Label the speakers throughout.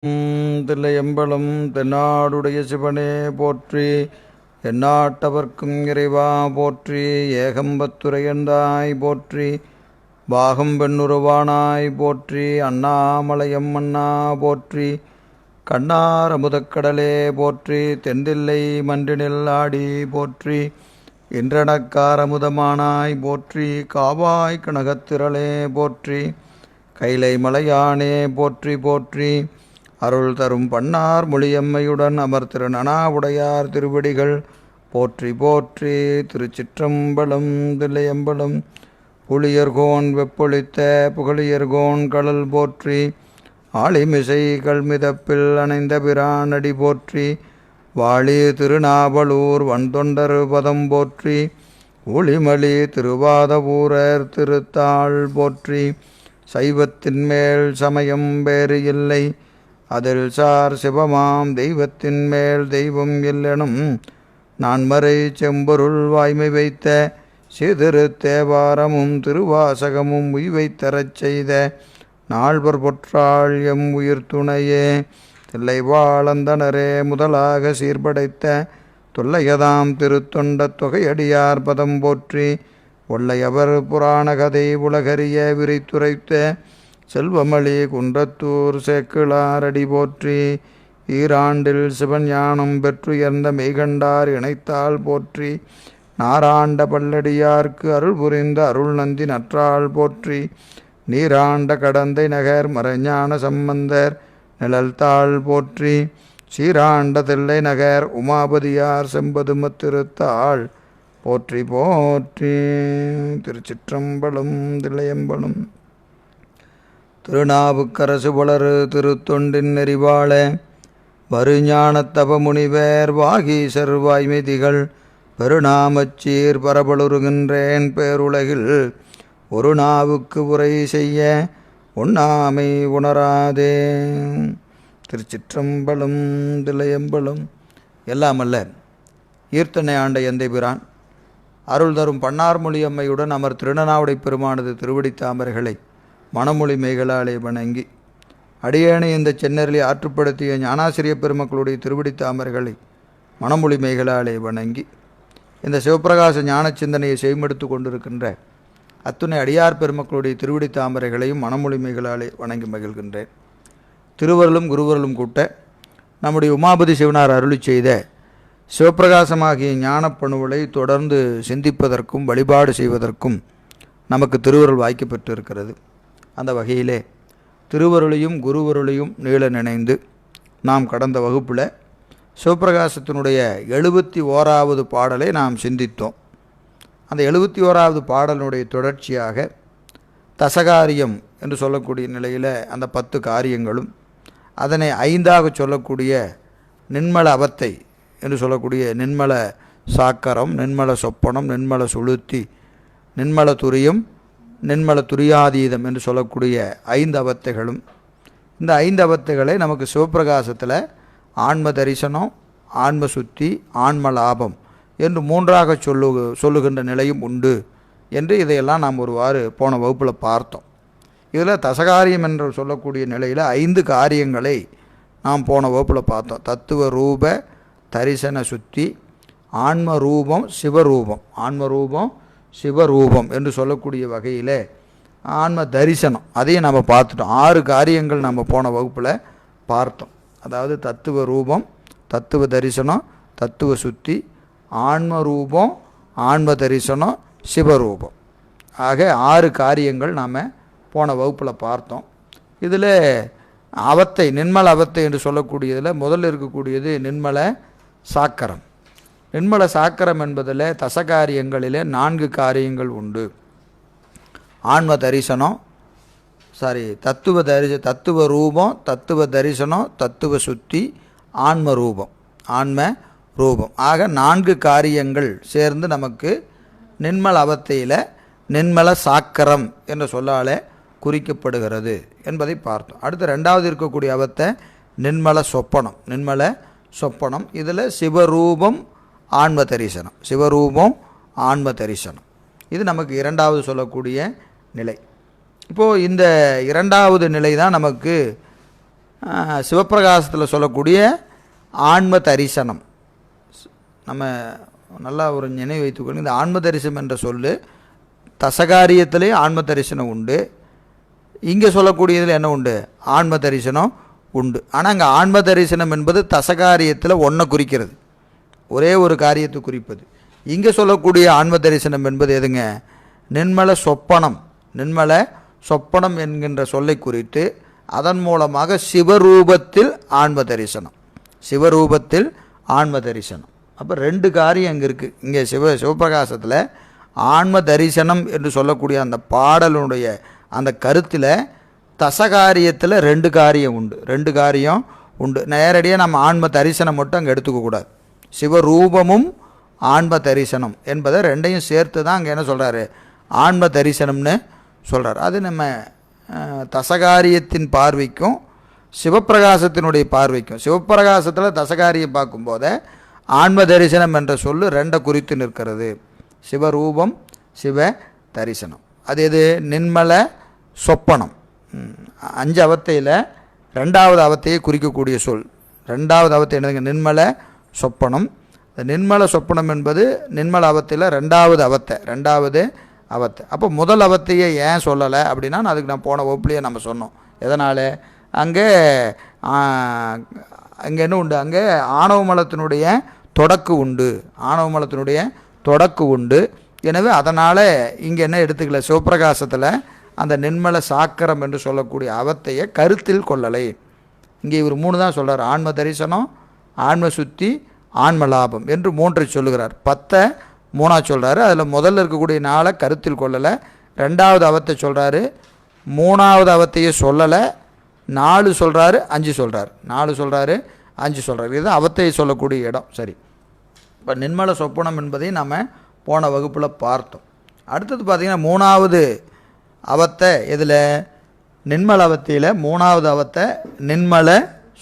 Speaker 1: தில்லையம்பலம் தென்னாடுடைய சிவனே போற்றி. எந்நாட்டவர்க்கும் இறைவா போற்றி. ஏகம்பத்துரையந்தாய் போற்றி. பாகம் பெண்ணுருவானாய் போற்றி. அண்ணாமலையம் அண்ணா போற்றி. கண்ணார் அமுதக்கடலே போற்றி. தென்தில்லை மன்றினில் ஆடி போற்றி. இன்றனக்கார் அமுதமானாய் போற்றி. காவாய் கனகத்திரளே போற்றி. கைலை மலையானே போற்றி போற்றி. அருள் தரும் பன்னார் மொழியம்மையுடன் அமர்திரு நனாவுடையார் திருவடிகள் போற்றி போற்றி. திருச்சிற்றம்பலம். தில்லையம்பலம். புளியர்கோன் வெப்பொழித்த புகழியர்கோன் கடல் போற்றி. ஆளிமிசை கல்மிதப்பில் அணைந்த பிரானடி போற்றி. வாழி திருநாவலூர் வன்தொண்டர் பதம் போற்றி. ஒளிமலி திருவாதவூரர் திருத்தாள் போற்றி. சைவத்தின் மேல் சமயம் வேறு இல்லை, அதில் சார் சிவமாம் தெய்வத்தின் மேல் தெய்வம் இல்லெனும் நான்மறை செம்பொருள் வாய்மை வைத்த சிதிரு தேவாரமும் திருவாசகமும் உய்வைத்தரச் செய்த நால்வர் பொற்றாள் எம் உயிர் துணையே. தில்லை வாழந்தனரே முதலாக சீர்படைத்த தொல்லையதாம் திருத்தொண்ட தொகையடியார் பதம் போற்றி. ஒல்லையவர் புராண கதை உலகறிய விரித்துரைத்த செல்வமளி குன்றத்தூர் சேக்கிழாரடி போற்றி. ஈராண்டில் சிவஞானம் பெற்றுயர்ந்த மெய்கண்டார் இணைத்தால் போற்றி. நாராண்ட பல்லடியார்க்கு அருள் புரிந்த அருள் நந்தி நற்றாள் போற்றி. நீராண்ட கடந்தை நகர் மறைஞான சம்பந்தர் நிழல்தாள் போற்றி. சீராண்ட தில்லை நகர் உமாபதியார் செம்பதும திருத்தாள் போற்றி போற்றி. திருச்சிற்றம்பலம். தில்லையம்பலம். திருநாவுக்கரசு வளரு திருத்தொண்டின் நெறிவாழ வருஞானத் தவமுனிவர் வாகீசர் வாய்மைதிகள் பெருநாமச்சீர் பரபலுருகின்றேன் பேருலகில் ஒரு நாவுக்கு உரை செய்ய உண்ணாமை உணராதே. திருச்சிற்றம்பலம். தில்லையம்பலம். எல்லாமல்ல ஈர்த்தனை ஆண்ட எந்தை பிரான் அருள் தரும் பன்னார்மொழி அம்மையுடன் அமர் திருநனாவுடை பெருமானது திருவடி தாமரைகளை மணமொழி மேகலாலே வணங்கி அடியேனை இந்த சென்னரிலே ஆற்றுப்படுத்திய ஞானாசிரிய பெருமக்களுடைய திருவடி தாமரைகளை மணமொழி மேகலாலே வணங்கி இந்த சிவப்பிரகாச ஞான சிந்தனையை செய்மெடுத்து கொண்டிருக்கின்ற அத்துணை அடியார் பெருமக்களுடைய திருவடி தாமரைகளையும் மணமொழி மேகலாலே வணங்கி மகிழ்கின்றேன். திருவருளும் குருவருளும் கூட்ட நம்முடைய உமாபதி சிவனார் அருளி செய்த சிவப்பிரகாசமாகிய ஞானப்பணுவலை தொடர்ந்து சிந்திப்பதற்கும் வழிபாடு செய்வதற்கும் நமக்கு திருவருள் வாய்க்க பெற்றிருக்கிறது. அந்த வகையிலே திருவருளையும் குருவருளையும் நீள நினைந்து நாம் கடந்த வகுப்பில் சிவப்பிரகாசத்தினுடைய 71வது பாடலை நாம் சிந்தித்தோம். அந்த 71வது பாடலினுடைய தொடர்ச்சியாக தசகாரியம் என்று சொல்லக்கூடிய நிலையில் அந்த 10 காரியங்களும், அதனை 5ஆக சொல்லக்கூடிய நின்மல அவத்தை என்று சொல்லக்கூடிய நின்மல சாக்கரம், நின்மல சொப்பனம், நின்மல சுளுத்தி, நின்மல துரியம், நின்மல துரியாதீதம் என்று சொல்லக்கூடிய 5 அவத்தைகளும், இந்த 5 அவத்தைகளை நமக்கு சிவப்பிரகாசத்தில் ஆன்ம தரிசனம், ஆன்ம சுத்தி, ஆன்ம லாபம் என்று 3ஆக சொல்லுகின்ற நிலையும் உண்டு என்று இதையெல்லாம் நாம் ஒருவாறு போன வகுப்பில் பார்த்தோம். இதில் தசகாரியம் என்று சொல்லக்கூடிய நிலையில் 5 காரியங்களை நாம் போன வகுப்பில் பார்த்தோம். தத்துவ ரூப தரிசன சுத்தி, ஆன்ம ரூபம் சிவரூபம், ஆன்ம ரூபம் சிவரூபம் என்று சொல்லக்கூடிய வகையில் ஆன்ம தரிசனம் அதையும் நம்ம பார்த்துட்டோம். 6 காரியங்கள் நம்ம போன வகுப்பில் பார்த்தோம். அதாவது தத்துவ ரூபம், தத்துவ தரிசனம், தத்துவ சுத்தி, ஆன்ம ரூபம், ஆன்ம தரிசனம், சிவரூபம் ஆக 6 காரியங்கள் நாம் போன வகுப்பில் பார்த்தோம். இதில் அவத்தை, நின்மல அவத்தை என்று சொல்லக்கூடியதில் முதல்ல இருக்கக்கூடியது நின்மல சாக்கரம். நின்மல சாக்கரம் என்பதில் தசகாரியங்களில் 4 காரியங்கள் உண்டு. ஆன்ம தரிசனம், தத்துவ ரூபம், தத்துவ தரிசனம், தத்துவ சுத்தி, ஆன்ம ரூபம், ஆன்ம ரூபம் ஆக 4 காரியங்கள் சேர்ந்து நமக்கு நின்மல அவத்தையில் நின்மல சாக்கரம் என்ற சொல்லாலே குறிக்கப்படுகிறது என்பதை பார்த்தோம். அடுத்து 2வது இருக்கக்கூடிய அவத்தை நின்மல சொப்பனம். நின்மல சொப்பனம் இதில் சிவரூபம், ஆன்ம தரிசனம், சிவரூபம், ஆன்ம தரிசனம் இது நமக்கு 2வது சொல்லக்கூடிய நிலை. இப்போது இந்த இரண்டாவது நிலை தான் நமக்கு சிவப்பிரகாசத்தில் சொல்லக்கூடிய ஆன்ம தரிசனம். நம்ம நல்லா ஒரு நினைவு வைத்துக்கொள்ளுங்க. இந்த ஆன்ம தரிசனம் என்ற சொல்லு தசகாரியத்திலே ஆன்ம தரிசனம் உண்டு, இங்கே சொல்லக்கூடியதில் என்ன உண்டு? ஆன்ம தரிசனம் உண்டு. ஆனால் அங்கே ஆன்ம தரிசனம் என்பது தசகாரியத்தில் ஒன்றை குறிக்கிறது, ஒரே ஒரு காரியத்தை குறிப்பது. இங்கே சொல்லக்கூடிய ஆன்ம தரிசனம் என்பது எதுங்க? நின்மல சொப்பனம். நின்மல சொப்பனம் என்கின்ற சொல்லை குறித்து அதன் மூலமாக சிவரூபத்தில் ஆன்ம தரிசனம், சிவரூபத்தில் ஆன்ம தரிசனம். அப்போ ரெண்டு காரியம் அங்கே இருக்குது. இங்கே சிவபிரகாசத்தில் ஆன்ம தரிசனம் என்று சொல்லக்கூடிய அந்த பாடலுடைய அந்த கருத்தில் தசகாரியத்தில் ரெண்டு காரியம் உண்டு, ரெண்டு காரியம் உண்டு. நேரடியாக நம்ம ஆன்ம தரிசனம் மட்டும் அங்கே எடுத்துக்கக்கூடாது. சிவரூபமும் ஆன்ம தரிசனம் என்பதை ரெண்டையும் சேர்த்து தான் அங்கே என்ன சொல்கிறாரு? ஆன்ம தரிசனம்னு சொல்கிறார். அது நம்ம தசகாரியத்தின் பார்வைக்கும் சிவப்பிரகாசத்தினுடைய பார்வைக்கும், சிவப்பிரகாசத்தில் தசகாரியம் பார்க்கும்போதே ஆன்ம தரிசனம் என்ற சொல்லு ரெண்டை குறித்து நிற்கிறது. சிவரூபம், சிவ தரிசனம். அது எது? நின்மல சொப்பனம். 5 அவத்தையில் 2வது அவத்தையை குறிக்கக்கூடிய சொல். 2வது அவத்தை என்னதுங்க? நின்மல சொப்பனம். நின்மல சொப்பனம் என்பது நின்மல அவத்தையில் 2வது அவத்தை, 2வது அவத்தை. அப்போ முதல் அவத்தையை ஏன் சொல்லலை அப்படின்னா, அதுக்கு நான் போன வகுப்புலேயே நம்ம சொன்னோம். எதனால்? அங்கே என்ன உண்டு? அங்கே ஆணவ மலத்தினுடைய தொடக்கு உண்டு, ஆணவ மலத்தினுடைய தொடக்கு உண்டு. எனவே அதனால் இங்கே என்ன எடுத்துக்கல? சிவப்பிரகாசத்தில் அந்த நின்மல சாக்கரம் என்று சொல்லக்கூடிய அவத்தையை கருத்தில் கொள்ளலை. இங்கே இவர் 3 தான் சொல்கிறார். ஆன்ம தரிசனம், ஆன்ம சுத்தி, ஆன்ம லாபம் என்று 3 சொல்லுகிறார். 10 3 சொல்கிறாரு. அதில் முதல்ல இருக்கக்கூடிய 4 கருத்தில் கொள்ளலை. 2வது அவத்தை சொல்கிறாரு, 3வது அவத்தையே சொல்லலை. 4 சொல்கிறாரு, 5 சொல்கிறார். 4 சொல்கிறாரு, 5 சொல்கிறார். இதுதான் அவத்தையை சொல்லக்கூடிய இடம். சரி, இப்போ நின்மல சொப்பனம் என்பதை நம்ம போன வகுப்பில் பார்த்தோம். அடுத்தது பார்த்திங்கன்னா 3வது அவத்தை எதில்? நின்மல அவத்தையில் 3வது அவத்தை நின்மல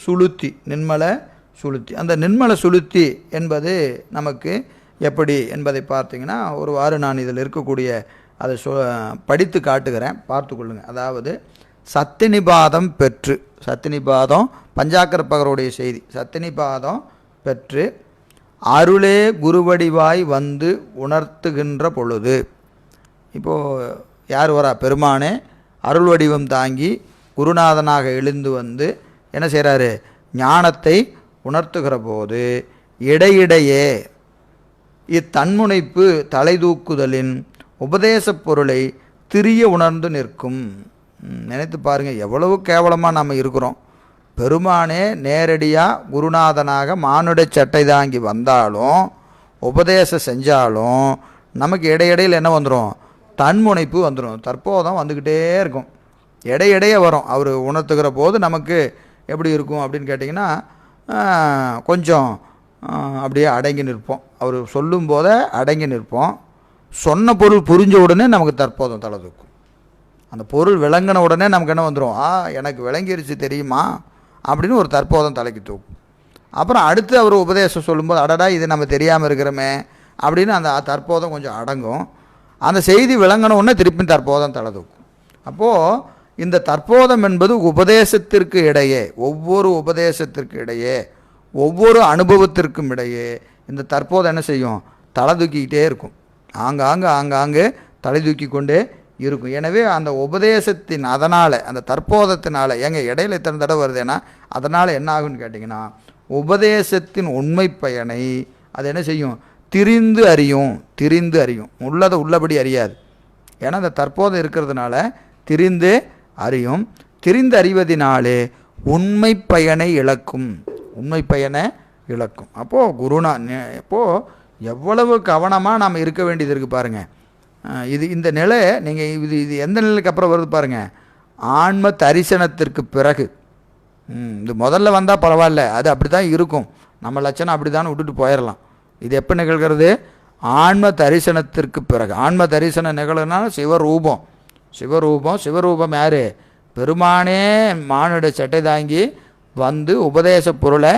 Speaker 1: சுளுத்தி. நின்மல சுளுத்தி. அந்த நின்மல சுளுத்தி என்பது நமக்கு எப்படி என்பதை பார்த்திங்கன்னா, ஒருவாறு நான் இதில் இருக்கக்கூடிய அதை படித்து காட்டுகிறேன், பார்த்து கொள்ளுங்கள். அதாவது சத்தினிபாதம் பெற்று, சத்தினிபாதம் பஞ்சாக்கர பகருடைய செய்தி, சத்தினிபாதம் பெற்று அருளே குருவடிவாய் வந்து உணர்த்துகின்ற பொழுது, இப்போது யார் வரா? பெருமானே அருள் வடிவம் தாங்கி குருநாதனாக எழுந்து வந்து என்ன செய்கிறாரு? ஞானத்தை உணர்த்துகிற போது இடையிடையே இத்தன்முனைப்பு தலைதூக்குதலின் உபதேச பொருளை திரிய உணர்ந்து நிற்கும். நினைத்து பாருங்கள், எவ்வளவு கேவலமாக நம்ம இருக்கிறோம். பெருமானே நேரடியாக குருநாதனாக மானுட சட்டை தாங்கி வந்தாலும், உபதேசம் செஞ்சாலும் நமக்கு இடையிடையில் என்ன வந்துடும்? தன்முனைப்பு வந்துடும், தற்போதம் வந்துக்கிட்டே இருக்கும். இடையிடையே வரும். அவர் உணர்த்துகிற போது நமக்கு எப்படி இருக்கும் அப்படின்னு கேட்டிங்கன்னா, கொஞ்சம் அப்படியே அடங்கி நிற்போம். அவர் சொல்லும் போதே அடங்கி நிற்போம். சொன்ன பொருள் புரிஞ்ச உடனே நமக்கு தற்போதம் தலை தூக்கும். அந்த பொருள் விளங்கின உடனே நமக்கு என்ன வந்துடும்? எனக்கு விளங்கிருச்சு தெரியுமா அப்படின்னு ஒரு தற்போதம் தலைக்கு தூக்கும். அப்புறம் அடுத்து அவர் உபதேசம் சொல்லும்போது, அடடா இது நம்ம தெரியாமல் இருக்கிறோமே அப்படின்னு அந்த தற்போதம் கொஞ்சம் அடங்கும். அந்த செய்தி விளங்கின உடனே திருப்பி தற்போதம் தலை தூக்கும். அப்போது இந்த தற்போதம் என்பது உபதேசத்திற்கு இடையே, ஒவ்வொரு உபதேசத்திற்கு இடையே, ஒவ்வொரு அனுபவத்திற்கும் இடையே இந்த தற்போதம் என்ன செய்யும்? தலை தூக்கிக்கிட்டே இருக்கும். ஆங்காங்கு தலை தூக்கி கொண்டே இருக்கும். எனவே அந்த உபதேசத்தின் அதனால், அந்த தற்போதத்தினால், இடையில எத்தனை தடவை வருதுன்னா அதனால் என்ன ஆகுன்னு கேட்டிங்கன்னா, உபதேசத்தின் உண்மை பயனை அது என்ன செய்யும்? திரிந்து அறியும். உள்ளதை உள்ளபடி அறியாது. ஏன்னா அந்த தற்போதம் இருக்கிறதுனால திரிந்து அறியும். திரிந்து அறிவதினாலே உண்மை பயனை இழக்கும். அப்போது இப்போது எவ்வளவு கவனமாக நாம் இருக்க வேண்டியது இருக்குது பாருங்கள். இந்த நிலை நீங்கள் இது எந்த நிலைக்கு அப்புறம் வருது பாருங்கள்? ஆன்ம தரிசனத்திற்கு பிறகு. இது முதல்ல வந்தால் பரவாயில்ல, அது அப்படி தான் இருக்கும், நம்ம லட்சணம் அப்படி தான் விட்டுட்டு போயிடலாம். இது எப்போ நிகழ்கிறது? ஆன்ம தரிசனத்திற்கு பிறகு. ஆன்ம தரிசனம் நிகழ்னால சிவரூபம் யார்? பெருமானே மானுட சட்டை தாங்கி வந்து உபதேச பொருளை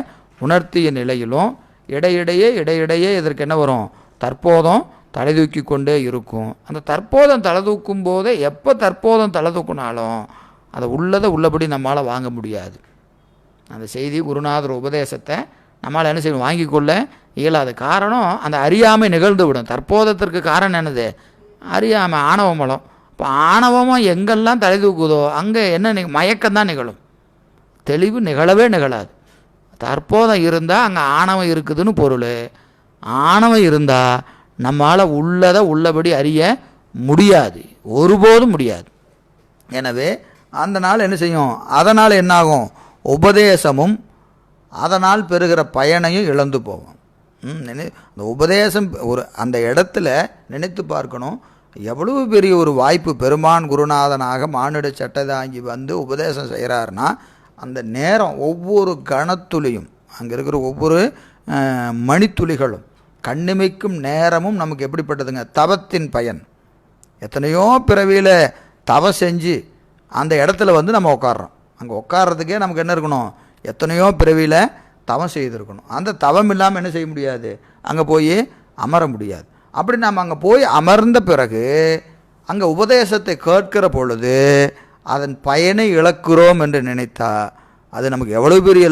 Speaker 1: உணர்த்திய நிலையிலும் இடையிடையே இதற்கு என்ன வரும்? தற்போதம் தலை தூக்கி கொண்டே இருக்கும். அந்த தற்போதம் தலை தூக்கும் போதே, எப்போ தற்போதம் தலை தூக்கினாலும் அதை உள்ளபடி நம்மளால் வாங்க முடியாது.
Speaker 2: அந்த செய்தி குருநாதர் உபதேசத்தை நம்மளால் என்ன செய்யணும், வாங்கி கொள்ள இயலாது. காரணம் அந்த அறியாமை நிகழ்ந்து விடும். தற்போதத்திற்கு காரணம் என்னது, அறியாமை, ஆணவ மலம். இப்போ ஆணவமாக எங்கெல்லாம் தலை தூக்குதோ அங்கே என்ன மயக்கம்தான் நிகழும், தெளிவு நிகழவே நிகழாது. தற்போதம் இருந்தால் அங்கே ஆணவம் இருக்குதுன்னு பொருள். ஆணவம் இருந்தால் நம்மளால் உள்ளதை உள்ளபடி அறிய முடியாது, ஒருபோதும் முடியாது. எனவே அந்த நாள் என்ன செய்யும், அதனால் என்னாகும், உபதேசமும் அதனால் பெறுகிற பயனையும் இழந்து போவோம். அந்த உபதேசம் ஒரு அந்த இடத்துல நினைத்து பார்க்கணும், எவ்வளவு பெரிய ஒரு வாய்ப்பு. பெருமான் குருநாதனாக மானிட சட்டை தாங்கி வந்து உபதேசம் செய்கிறாருன்னா அந்த நேரம் ஒவ்வொரு கணத்துளியும், அங்கே இருக்கிற ஒவ்வொரு மணித்துளிகளும், கண்ணிமைக்கும் நேரமும் நமக்கு எப்படிப்பட்டதுங்க, தவத்தின் பயன். எத்தனையோ பிறவியில் தவம் செஞ்சு அந்த இடத்துல வந்து நம்ம உட்கார்றோம். அங்கே உட்கார்றதுக்கே நமக்கு என்ன இருக்கணும், எத்தனையோ பிறவியில் தவம் செய்திருக்கணும். அந்த தவம் இல்லாமல் என்ன செய்ய முடியாது, அங்கே போய் அமர முடியாது. அப்படி நாம் அங்கே போய் அமர்ந்த பிறகு அங்கே உபதேசத்தை கேட்கிற பொழுது அதன் பயனை இழக்கிறோம் என்று நினைத்தா அது நமக்கு எவ்வளோ பெரிய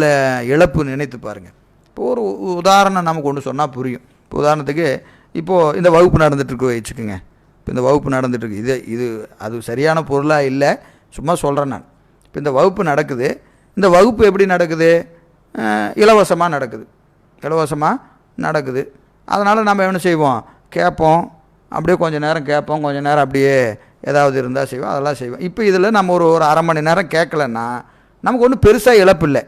Speaker 2: இழப்பு நினைத்து பாருங்கள். இப்போ ஒரு உதாரணம் நமக்கு ஒன்று சொன்னால் புரியும். இப்போ உதாரணத்துக்கு இப்போது இந்த வகுப்பு நடந்துகிட்ருக்கு வச்சுக்கோங்க. இப்போ இந்த வகுப்பு நடந்துகிட்ருக்கு, இது அது சரியான பொருளாக இல்லை, சும்மா சொல்கிறேன் நான். இப்போ இந்த வகுப்பு நடக்குது. இந்த வகுப்பு எப்படி நடக்குது, இலவசமாக நடக்குது. அதனால் நம்ம என்ன செய்வோம், கேட்போம், அப்படியே கொஞ்சம் நேரம் கேட்போம், கொஞ்சம் நேரம் அப்படியே ஏதாவது இருந்தால் செய்வோம், அதெல்லாம் செய்வோம். இப்போ இதில் நம்ம ஒரு அரை மணி நேரம் கேட்கலன்னா நமக்கு ஒன்றும் பெருசாக இழப்பு இல்லை,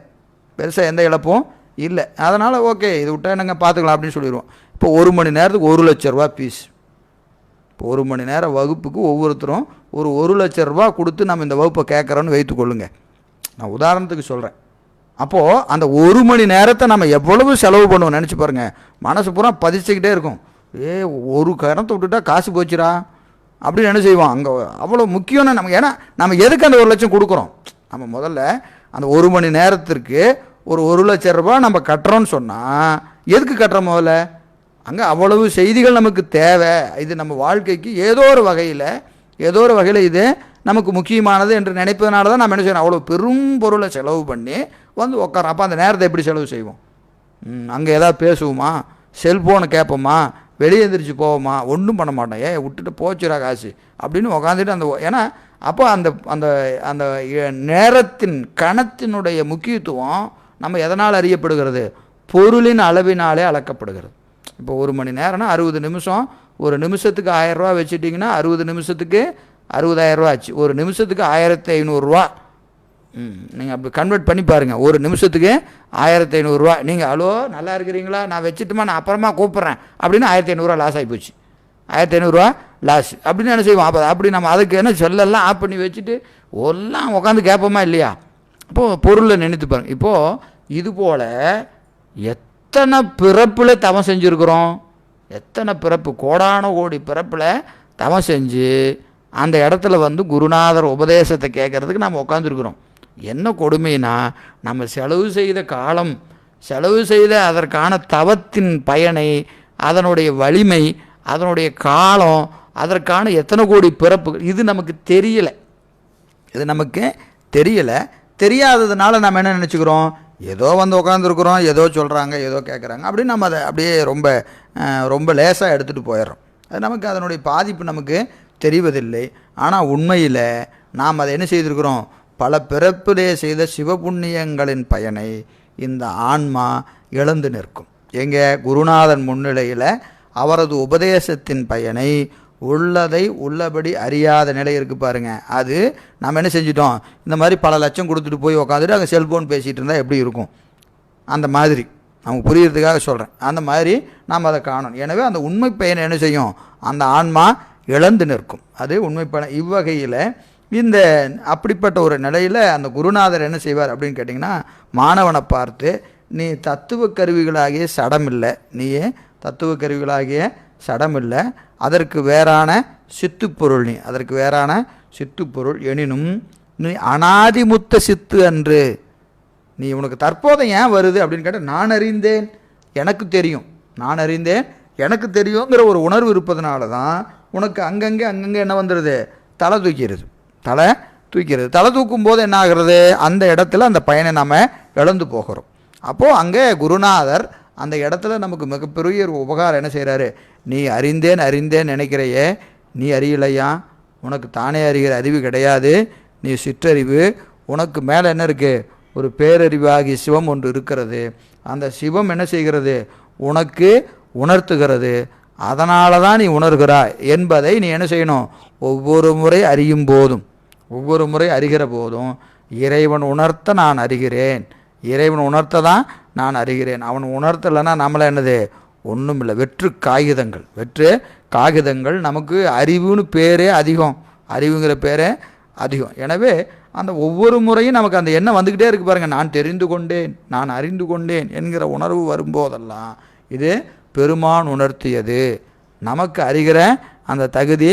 Speaker 2: பெருசாக எந்த இழப்பும் இல்லை. அதனால் ஓகே, இது விட்டா என்னங்க பார்த்துக்கலாம் அப்படின்னு சொல்லிடுவோம். இப்போ 1 மணி நேரத்துக்கு 1 லட்ச ரூபா ஃபீஸ். இப்போ 1 மணி நேரம் வகுப்புக்கு ஒவ்வொருத்தரும் ஒரு 1 லட்ச ரூபா கொடுத்து நம்ம இந்த வகுப்பை கேட்குறோன்னு வைத்துக்கொள்ளுங்க. நான் உதாரணத்துக்கு சொல்கிறேன். அப்போது அந்த 1 மணி நேரத்தை நம்ம எவ்வளவு செலவு பண்ணுவோம் நினச்சி பாருங்கள். மனசு பூரா பதிச்சுக்கிட்டே இருக்கும், ஒரு கரத்தை விட்டுட்டா காசு போச்சுரா அப்படின்னு என்ன செய்வோம். அங்கே அவ்வளோ முக்கியம்னு நமக்கு. ஏன்னா நம்ம எதுக்கு அந்த 1 லட்சம் கொடுக்குறோம், நம்ம முதல்ல அந்த 1 மணி நேரத்திற்கு ஒரு 1 லட்ச ரூபா நம்ம கட்டுறோன்னு சொன்னால் எதுக்கு கட்டுறோம், முதல்ல அங்கே அவ்வளவு செய்திகள் நமக்கு தேவை. இது நம்ம வாழ்க்கைக்கு ஏதோ ஒரு வகையில் இது நமக்கு முக்கியமானது என்று நினைப்பதனால தான் நம்ம என்ன செய்யணும், அவ்வளோ பெரும் பொருளை செலவு பண்ணி வந்து உட்காரோம். அப்போ அந்த நேரத்தை எப்படி செலவு செய்வோம், அங்கே ஏதாவது பேசுவோமா, செல்ஃபோனை கேட்போமா, வெளியே எந்திரிச்சு போவோமா, ஒன்றும் பண்ண மாட்டோம். விட்டுட்டு போச்சுரா காசு அப்படின்னு உக்காந்துட்டு அந்த. ஏன்னா அப்போ அந்த அந்த அந்த நேரத்தின் கணத்தினுடைய முக்கியத்துவம் நம்ம எதனால் அறியப்படுகிறது, பொருளின் அளவினாலே அளக்கப்படுகிறது. இப்போ 1 மணி நேரம்னா 60 நிமிஷம், ஒரு நிமிஷத்துக்கு 1000 ரூபா வச்சுட்டிங்கன்னா 60 நிமிஷத்துக்கு 60,000 ரூபா ஆச்சு. ஒரு நிமிஷத்துக்கு 1500 ரூபா. நீங்கள் அப்படி கன்வெர்ட் பண்ணி பாருங்கள். ஒரு நிமிஷத்துக்கு 1500 ரூபா. நீங்கள் ஹலோ நல்லா இருக்கிறீங்களா, நான் வச்சுட்டுமா, நான் அப்புறமா கூப்பிட்றேன் அப்படின்னு 1500 ரூபா லாஸ் ஆகி போச்சு. 1500 ரூபா லாஸ் அப்படின்னு என்ன செய்வோம். அப்போ அப்படி நம்ம அதுக்கு என்ன செல்லெல்லாம் ஆஃப் பண்ணி வச்சுட்டு எல்லாம் உட்காந்து கேட்போமா இல்லையா. அப்போது பொருளை நினைத்து பாருங்கள். இப்போது இது போல் எத்தனை பிறப்பில் தவம் செஞ்சுருக்குறோம், எத்தனை பிறப்பு, கோடான கோடி பிறப்பில் தவம் செஞ்சு அந்த இடத்துல வந்து குருநாதர் உபதேசத்தை கேட்குறதுக்கு நம்ம உட்காந்துருக்குறோம். என்ன கொடுமைனா, நம்ம செலவு செய்த காலம், செலவு செய்த அதற்கான தவத்தின் பயனை, அதனுடைய வலிமை, அதனுடைய காலம், அதற்கான எத்தனை கோடி பிறப்புகள், இது நமக்கு தெரியலை. தெரியாததுனால நம்ம என்ன நினச்சிக்கிறோம், ஏதோ வந்து உட்காந்துருக்குறோம், ஏதோ சொல்கிறாங்க, ஏதோ கேட்குறாங்க அப்படின்னு நம்ம அதை அப்படியே ரொம்ப லேசாக எடுத்துகிட்டு போயிடுறோம். அது நமக்கு அதனுடைய பாதிப்பு நமக்கு தெரிவதில்லை. ஆனால் உண்மையில் நாம் அதை என்ன செய்திருக்கிறோம், பல பிறப்பிலே செய்த சிவபுண்ணியங்களின் பயனை இந்த ஆன்மா இழந்து நிற்கும். எங்கே, குருநாதன் முன்னிலையில் அவரது உபதேசத்தின் பயனை உள்ளதை உள்ளபடி அறியாத நிலை இருக்குது பாருங்கள். அது நம்ம என்ன செஞ்சிட்டோம், இந்த மாதிரி பல லட்சம் கொடுத்துட்டு போய் உக்காந்துட்டு அங்கே செல்ஃபோன் பேசிகிட்டு இருந்தால் எப்படி இருக்கும், அந்த மாதிரி நமக்கு புரியறதுக்காக சொல்கிறேன். அந்த மாதிரி நாம் அதை காணணும். எனவே அந்த உண்மை பயனை என்ன செய்யும், அந்த ஆன்மா இழந்து நிற்கும். அது உண்மை பயன். இவ்வகையில் இந்த அப்படிப்பட்ட ஒரு நிலையில் அந்த குருநாதர் என்ன செய்வார் அப்படின்னு கேட்டிங்கன்னா, மாணவனை பார்த்து, நீ தத்துவ கருவிகளாகிய சடமில்லை, நீயே தத்துவ கருவிகளாகிய சடமில்லை, அதற்கு வேறான சித்துப்பொருள், நீ அதற்கு வேறான சித்துப்பொருள், எனினும் நீ அனாதிமுத்த சித்து அன்று. நீ உனக்கு தற்போதைய ஏன் வருது அப்படின்னு கேட்டால், நான் அறிந்தேன் எனக்கு தெரியுங்கிற ஒரு உணர்வு இருப்பதனால தான் உனக்கு அங்கங்கே என்ன வந்துடுது, தலை தூக்கிறது. தலை தூக்கும் போது என்ன ஆகிறது, அந்த இடத்துல அந்த பயனை நாம் இழந்து போகிறோம். அப்போது அங்கே குருநாதர் அந்த இடத்துல நமக்கு மிகப்பெரிய ஒரு உபகாரம் என்ன செய்கிறாரு, நீ அறிந்தேன் நினைக்கிறையே, நீ அறியலையா, உனக்கு தானே அறிகிற அறிவு கிடையாது, நீ சிற்றறிவு, உனக்கு மேலே என்ன இருக்குது, ஒரு பேரறிவாகி சிவம் ஒன்று இருக்கிறது, அந்த சிவம் என்ன செய்கிறது, உனக்கு உணர்த்துகிறது, அதனால தான் நீ உணர்கிறாய் என்பதை நீ என்ன செய்யணும், ஒவ்வொரு முறை அறியும் போதும், ஒவ்வொரு முறை அறிகிற போதும் இறைவன் உணர்த்த நான் அறிகிறேன், இறைவன் உணர்த்த தான் நான் அறிகிறேன், அவன் உணர்த்தலைன்னா நம்மளை என்னது ஒன்றும் இல்லை, வெற்று காகிதங்கள். நமக்கு அறிவுன்னு பேரே அதிகம், அறிவுங்கிற பேரே அதிகம். எனவே அந்த ஒவ்வொரு முறையும் நமக்கு அந்த எண்ணம் வந்துக்கிட்டே இருக்கு பாருங்கள், நான் தெரிந்து கொண்டேன், நான் அறிந்து கொண்டேன் என்கிற உணர்வு வரும்போதெல்லாம் இது பெருமான் உணர்த்தியது, நமக்கு அறிகிற அந்த தகுதி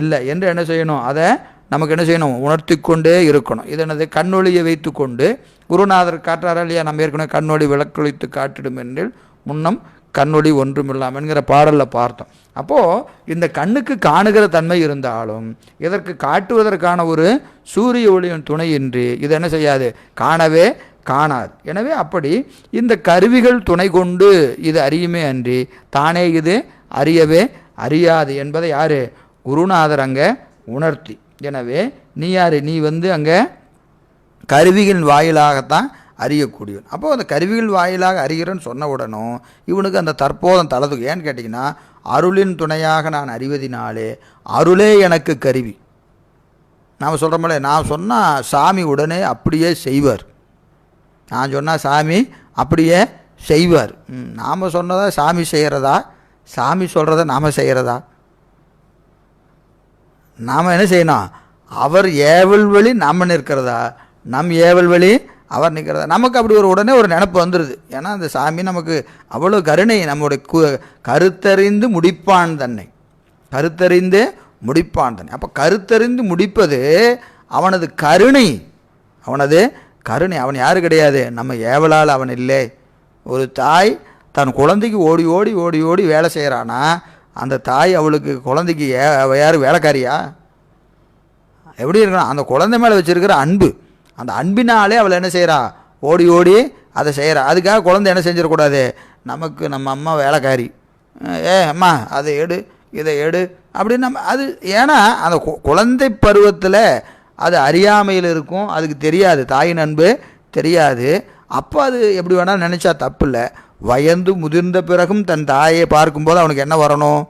Speaker 2: இல்லை என்று என்ன செய்யணும், அதை நமக்கு என்ன செய்யணும், உணர்த்தி கொண்டே இருக்கணும். இது என்னது, கண்ணொளியை வைத்து கொண்டு குருநாதர் காட்டுறாரா இல்லையா, நம்ம ஏற்கனவே கண்ணொளி விளக்கொளித்து காட்டிடும் என்றில் முன்னம் கண்ணொளி ஒன்றுமில்லாம் என்கிற பாடலில் பார்த்தோம். அப்போது இந்த கண்ணுக்கு காணுகிற தன்மை இருந்தாலும் இதற்கு காட்டுவதற்கான ஒரு சூரிய ஒளியின் துணையின்றி இது என்ன செய்யாது, காணவே காணாது. எனவே அப்படி இந்த கருவிகள் துணை கொண்டு இது அறியுமே அன்றி தானே இது அறியவே அறியாது என்பதை யார், குருநாதர் அங்கே உணர்த்தி. எனவே நீ யார், நீ அங்கே கருவிகளின் வாயிலாகத்தான் அறியக்கூடியவன். அப்போது அந்த கருவிகள் வாயிலாக அறிகிறேன்னு சொன்ன உடனும் இவனுக்கு அந்த தற்போதம் தளதுக்கு. ஏன்னு கேட்டிங்கன்னா, அருளின் துணையாக நான் அறிவதினாலே அருளே எனக்கு கருவி. நாம் சொல்கிறோம்ல, நான் சொன்னால் சாமி உடனே அப்படியே செய்வார், நான் சொன்னால் சாமி அப்படியே செய்வார். நாம் சொன்னதை சாமி செய்கிறதா, சாமி சொல்கிறத நாம் செய்கிறதா? நாம் என்ன செய்யணும், அவர் ஏவல் வழி நாம் நிற்கிறதா, நம் ஏவல் வழி அவர் நிற்கிறதா? நமக்கு அப்படி உடனே ஒரு நினப்பு வந்துடுது. ஏன்னா அந்த சாமி நமக்கு அவ்வளோ கருணை, நம்முடைய கருத்தறிந்து முடிப்பான் தன்னை, கருத்தறிந்து முடிப்பான் தன்னை. அப்போ கருத்தறிந்து முடிப்பது அவனது கருணை, அவனது கருணை. அவன் யாரு கிடையாது, நம்ம ஏவலால் அவன் இல்லை. ஒரு தாய் தன் குழந்தைக்கு ஓடி ஓடி ஓடி ஓடி வேலை செய்கிறானா, அந்த தாய் அவளுக்கு குழந்தைக்கு யார் வேலைக்காரியா? எப்படி இருக்கணும், அந்த குழந்தை மேலே வச்சுருக்கிற அன்பு, அந்த அன்பினாலே அவள் என்ன செய்கிறா, ஓடி ஓடி அதை செய்கிறா. அதுக்காக குழந்தை என்ன செஞ்சிடக்கூடாது, நமக்கு நம்ம அம்மா வேலைக்காரி, அம்மா அதை எடு இதை எடு அப்படின்னு நம்ம அது. ஏன்னா அந்த குழந்தை பருவத்தில் அது அறியாமையில் இருக்கும், அதுக்கு தெரியாது, தாயின் அன்பு தெரியாது. அப்போ அது எப்படி வேணால் நினச்சா தப்பு இல்லை. வயந்து முதிர்ந்த பிறகும் தன் தாயை பார்க்கும்போது அவனுக்கு என்ன வரணும்,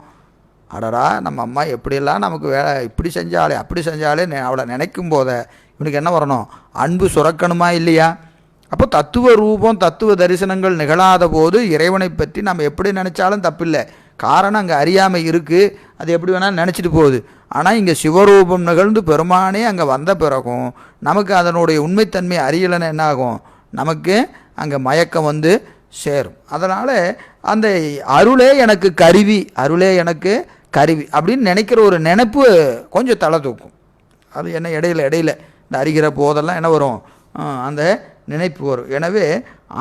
Speaker 2: அடடா நம்ம அம்மா எப்படியெல்லாம் நமக்கு இப்படி செஞ்சாலே அப்படி செஞ்சாலே அவளை நினைக்கும் போத இவனுக்கு என்ன வரணும், அன்பு சுரக்கணுமா இல்லையா? அப்போ தத்துவ ரூபம் தத்துவ தரிசனங்கள் நிகழாத போது இறைவனை பற்றி நம்ம எப்படி நினச்சாலும் தப்பில்லை. காரணம் அங்கே அறியாமை இருக்குது, அது எப்படி வேணாலும் நினச்சிட்டு போகுது. ஆனால் இங்கே சிவரூபம் நிகழ்ந்து பெருமானே அங்கே வந்த பிறகும் நமக்கு அதனுடைய உண்மைத்தன்மை அறியலைன்னு என்ன ஆகும், நமக்கு அங்கே மயக்கம் சேரும். அதனால் அந்த அருளே எனக்கு கருவி, அருளே எனக்கு கருவி அப்படின்னு நினைக்கிற ஒரு நினைப்பு கொஞ்சம் தலை தூக்கும். அது என்ன இடையில இந்த அறிகிற போதெல்லாம் என்ன வரும், அந்த நினைப்பு வரும். எனவே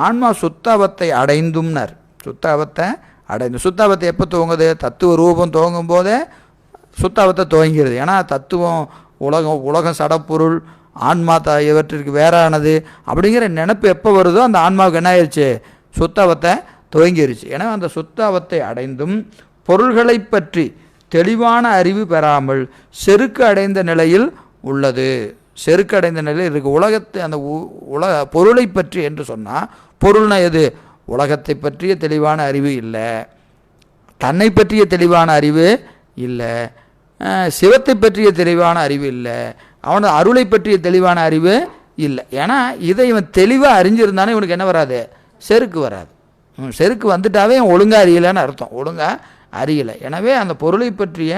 Speaker 2: ஆன்மா சுத்தாவத்தை அடைந்தும்னர், சுத்தாவத்தை அடைந்து. சுத்தாவத்தை எப்போ துவங்குது, தத்துவ ரூபம் துவங்கும் போதே சுத்தாவத்தை துவங்கிறது. ஏன்னா தத்துவம் உலகம் சடப்பொருள், ஆன்மா இவற்றிற்கு வேறானது அப்படிங்கிற நினைப்பு எப்போ வருதோ அந்த ஆன்மாவுக்கு என்ன ஆயிடுச்சு, சுத்தாவத்தை துவங்கிருச்சு. ஏன்னா அந்த சுத்தாவத்தை அடைந்தும் பொருள்களை பற்றி தெளிவான அறிவு பெறாமல் செருக்கு அடைந்த நிலையில் உள்ளது. செருக்கு அடைந்த நிலையில் இருக்குது. உலகத்தை அந்த பொருளை பற்றி என்று சொன்னால், பொருள்னா எது, உலகத்தை பற்றிய தெளிவான அறிவு இல்லை, தன்னை பற்றிய தெளிவான அறிவு இல்லை, சிவத்தை பற்றிய தெளிவான அறிவு இல்லை, அவனது அருளை பற்றிய தெளிவான அறிவு இல்லை. ஏன்னா இதை இவன் தெளிவாக அறிஞ்சிருந்தானே இவனுக்கு என்ன வராது, செருக்கு வராது. செருக்கு வந்துட்டாவே ஒழுங்காக அறியலைன்னு அர்த்தம், ஒழுங்காக அறியலை. எனவே அந்த பொருளை பற்றிய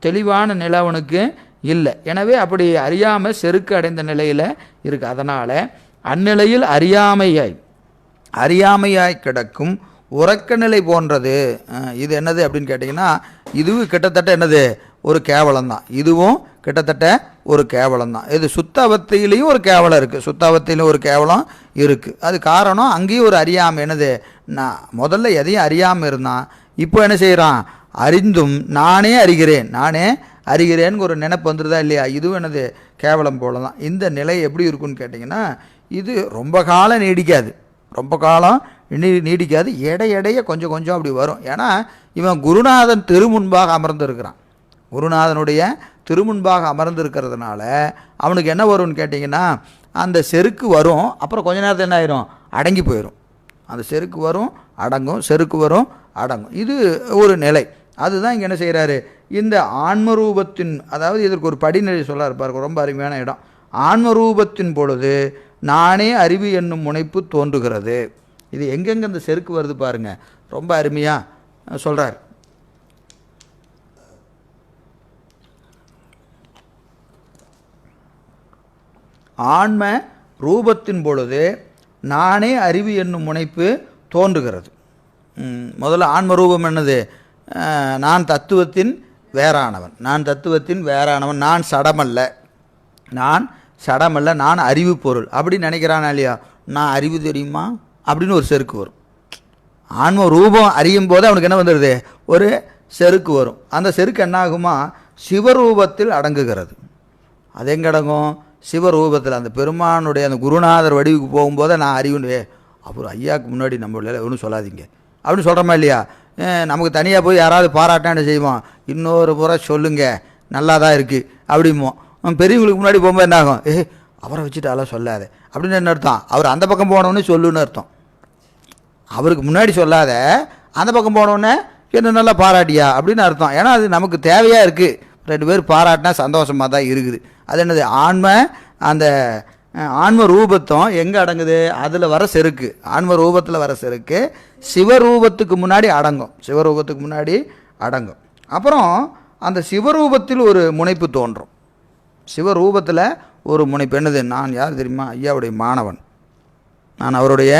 Speaker 2: தெளிவான நிலை அவனுக்கு இல்லை. எனவே அப்படி அறியாமல் செருக்கு அடைந்த நிலையில் இருக்குது. அதனால் அந்நிலையில் அறியாமையாய் கிடக்கும் உறக்க நிலை போன்றது. இது என்னது அப்படின்னு கேட்டிங்கன்னா, இதுவும் கிட்டத்தட்ட என்னது, ஒரு கேவலம்தான். இதுவும் கிட்டத்தட்ட ஒரு கேவலம்தான். இது சுத்தாவத்தையிலையும் ஒரு கேவலம் இருக்குது, சுத்தாவத்தையிலும் ஒரு கேவலம் இருக்குது. அது காரணம் அங்கேயும் ஒரு அறியாமை. என்னது, நான் முதல்ல எதையும் அறியாமல் இருந்தான், இப்போ என்ன செய்கிறான், அறிந்தும் நானே அறிகிறேன்னு ஒரு நினைப்பு வந்துருதா இல்லையா, இதுவும் என்னது கேவலம் போல தான். இந்த நிலை எப்படி இருக்குன்னு கேட்டிங்கன்னா, இது ரொம்ப காலம் நீடிக்காது, ரொம்ப காலம் நீடிக்காது. எடைய கொஞ்சம் கொஞ்சம் அப்படி வரும். ஏன்னா இவன் குருநாதன் திருமுன்பாக அமர்ந்திருக்கிறான். குருநாதனுடைய திருமுன்பாக அமர்ந்திருக்கிறதுனால அவனுக்கு என்ன வரும்னு கேட்டிங்கன்னா, அந்த செருக்கு வரும், அப்புறம் கொஞ்ச நேரத்தில் என்ன ஆயிரும், அடங்கி போயிடும். அந்த செருக்கு வரும் அடங்கும், செருக்கு வரும் அடங்கும். இது ஒரு நிலை. அதுதான் இங்கே என்ன செய்கிறாரு, இந்த ஆன்மரூபத்தின், அதாவது இதற்கு ஒரு படிநிலை சொல்ல இருப்பார், ரொம்ப அருமையான இடம். ஆன்மரூபத்தின் பொழுது நானே அறிவு என்னும் முனைப்பு தோன்றுகிறது. இது எங்கெங்கே இந்த செருக்கு வருது பாருங்க, ரொம்ப அருமையாக சொல்கிறார். ஆன்ம ரூபத்தின் பொழுது நானே அறிவு என்னும் முனைப்பு தோன்றுகிறது. முதல்ல ஆன்ம ரூபம் என்னது, நான் தத்துவத்தின் வேறானவன், நான் தத்துவத்தின் வேறானவன், நான் சடமல்ல, நான் சடமல்ல, நான் அறிவு பொருள் அப்படின்னு நினைக்கிறானா இல்லையா, நான் அறிவு தெரியுமா அப்படின்னு ஒரு செருக்கு வரும். ஆன்ம ரூபம் அறியும் போது அவனுக்கு என்ன வந்துடுது, ஒரு செருக்கு வரும். அந்த செருக்கு என்ன ஆகுமா, சிவரூபத்தில் அடங்குகிறது. அது எங்கே அடங்கும், சிவரூபத்தில். அந்த பெருமானுடைய அந்த குருநாதர் வடிவுக்கு போகும்போது நான் அறிவுன்னு, அப்புறம் ஐயாவுக்கு முன்னாடி நம்ம ஒன்றும் சொல்லாதீங்க அப்படின்னு சொல்கிறோமா இல்லையா. நமக்கு தனியாக போய் யாராவது பாராட்டான்னு செய்வோம், இன்னொரு முறை சொல்லுங்க நல்லா தான் இருக்குது அப்படிம்போம். பெரியவங்களுக்கு முன்னாடி போகும்போது என்ன ஆகும், அவரை வச்சுட்டு அதெல்லாம் சொல்லாத அப்படின்னு என்ன அர்த்தம், அவர் அந்த பக்கம் போனோடனே சொல்லுன்னு அர்த்தம். அவருக்கு முன்னாடி சொல்லாத, அந்த பக்கம் போனோடனே என்ன நல்லா பாராட்டியா அப்படின்னு அர்த்தம். ஏன்னா அது நமக்கு தேவையாக இருக்குது, ரெண்டு பேர் பாராட்டினா சந்தோஷமாக தான் இருக்குது. அது என்னது, அந்த ஆன்ம ரூபத்தம் எங்கே அடங்குது, அதில் வர செருக்கு, ஆன்ம ரூபத்தில் வர செருக்கு சிவரூபத்துக்கு முன்னாடி அடங்கும், சிவரூபத்துக்கு முன்னாடி அடங்கும். அப்புறம் அந்த சிவரூபத்தில் ஒரு முனைப்பு தோன்றும். சிவரூபத்தில் ஒரு முனைப்பு என்னது, நான் யார் தெரியுமா, ஐயாவுடைய மாணவன், நான் அவருடைய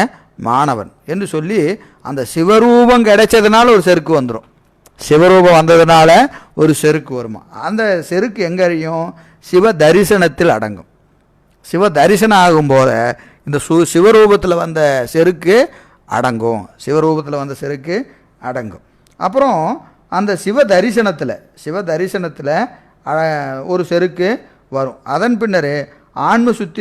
Speaker 2: மாணவன் என்று சொல்லி அந்த சிவரூபம் கிடைச்சதுனால ஒரு செருக்கு வந்துடும். சிவரூபம் வந்ததுனால ஒரு செருக்கு வருமா, அந்த செருக்கு எங்கே அறியும், சிவ தரிசனத்தில் அடங்கும். சிவ தரிசனம் ஆகும்போது இந்த சிவரூபத்தில் வந்த செருக்கு அடங்கும், சிவரூபத்தில் வந்த செருக்கு அடங்கும். அப்புறம் அந்த சிவ தரிசனத்தில் ஒரு செருக்கு வரும். அதன் பின்னர் ஆன்ம சுத்தி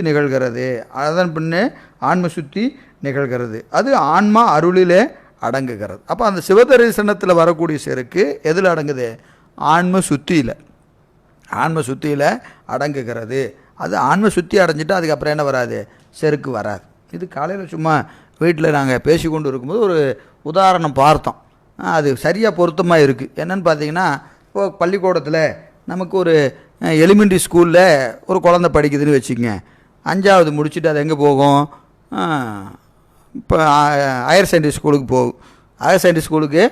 Speaker 2: நிகழ்கிறது, அது ஆன்மா அருளிலே அடங்குகிறது. அப்போ அந்த சிவதரிசனத்தில் வரக்கூடிய செருக்கு எதில் அடங்குது, ஆன்ம சுத்தியில் அடங்குகிறது. அது ஆன்ம சுத்தி அடைஞ்சிட்டு அதுக்கப்புறம் என்ன வராது, செருக்கு வராது. இது காலையில் சும்மா வீட்டில் நாங்கள் பேசி கொண்டு இருக்கும்போது ஒரு உதாரணம் பார்த்தோம், அது சரியாக பொருத்தமாக இருக்குது. என்னென்னு பார்த்தீங்கன்னா, இப்போ பள்ளிக்கூடத்தில் நமக்கு ஒரு எலிமெண்ட்ரி ஸ்கூலில் ஒரு குழந்தை படிக்குதுன்னு வச்சுக்கோங்க, 5வது முடிச்சுட்டு அது எங்கே போகும், இப்போ ஹையர் செகண்டரி ஸ்கூலுக்கு போகும். ஹையர் செகண்டரி ஸ்கூலுக்கு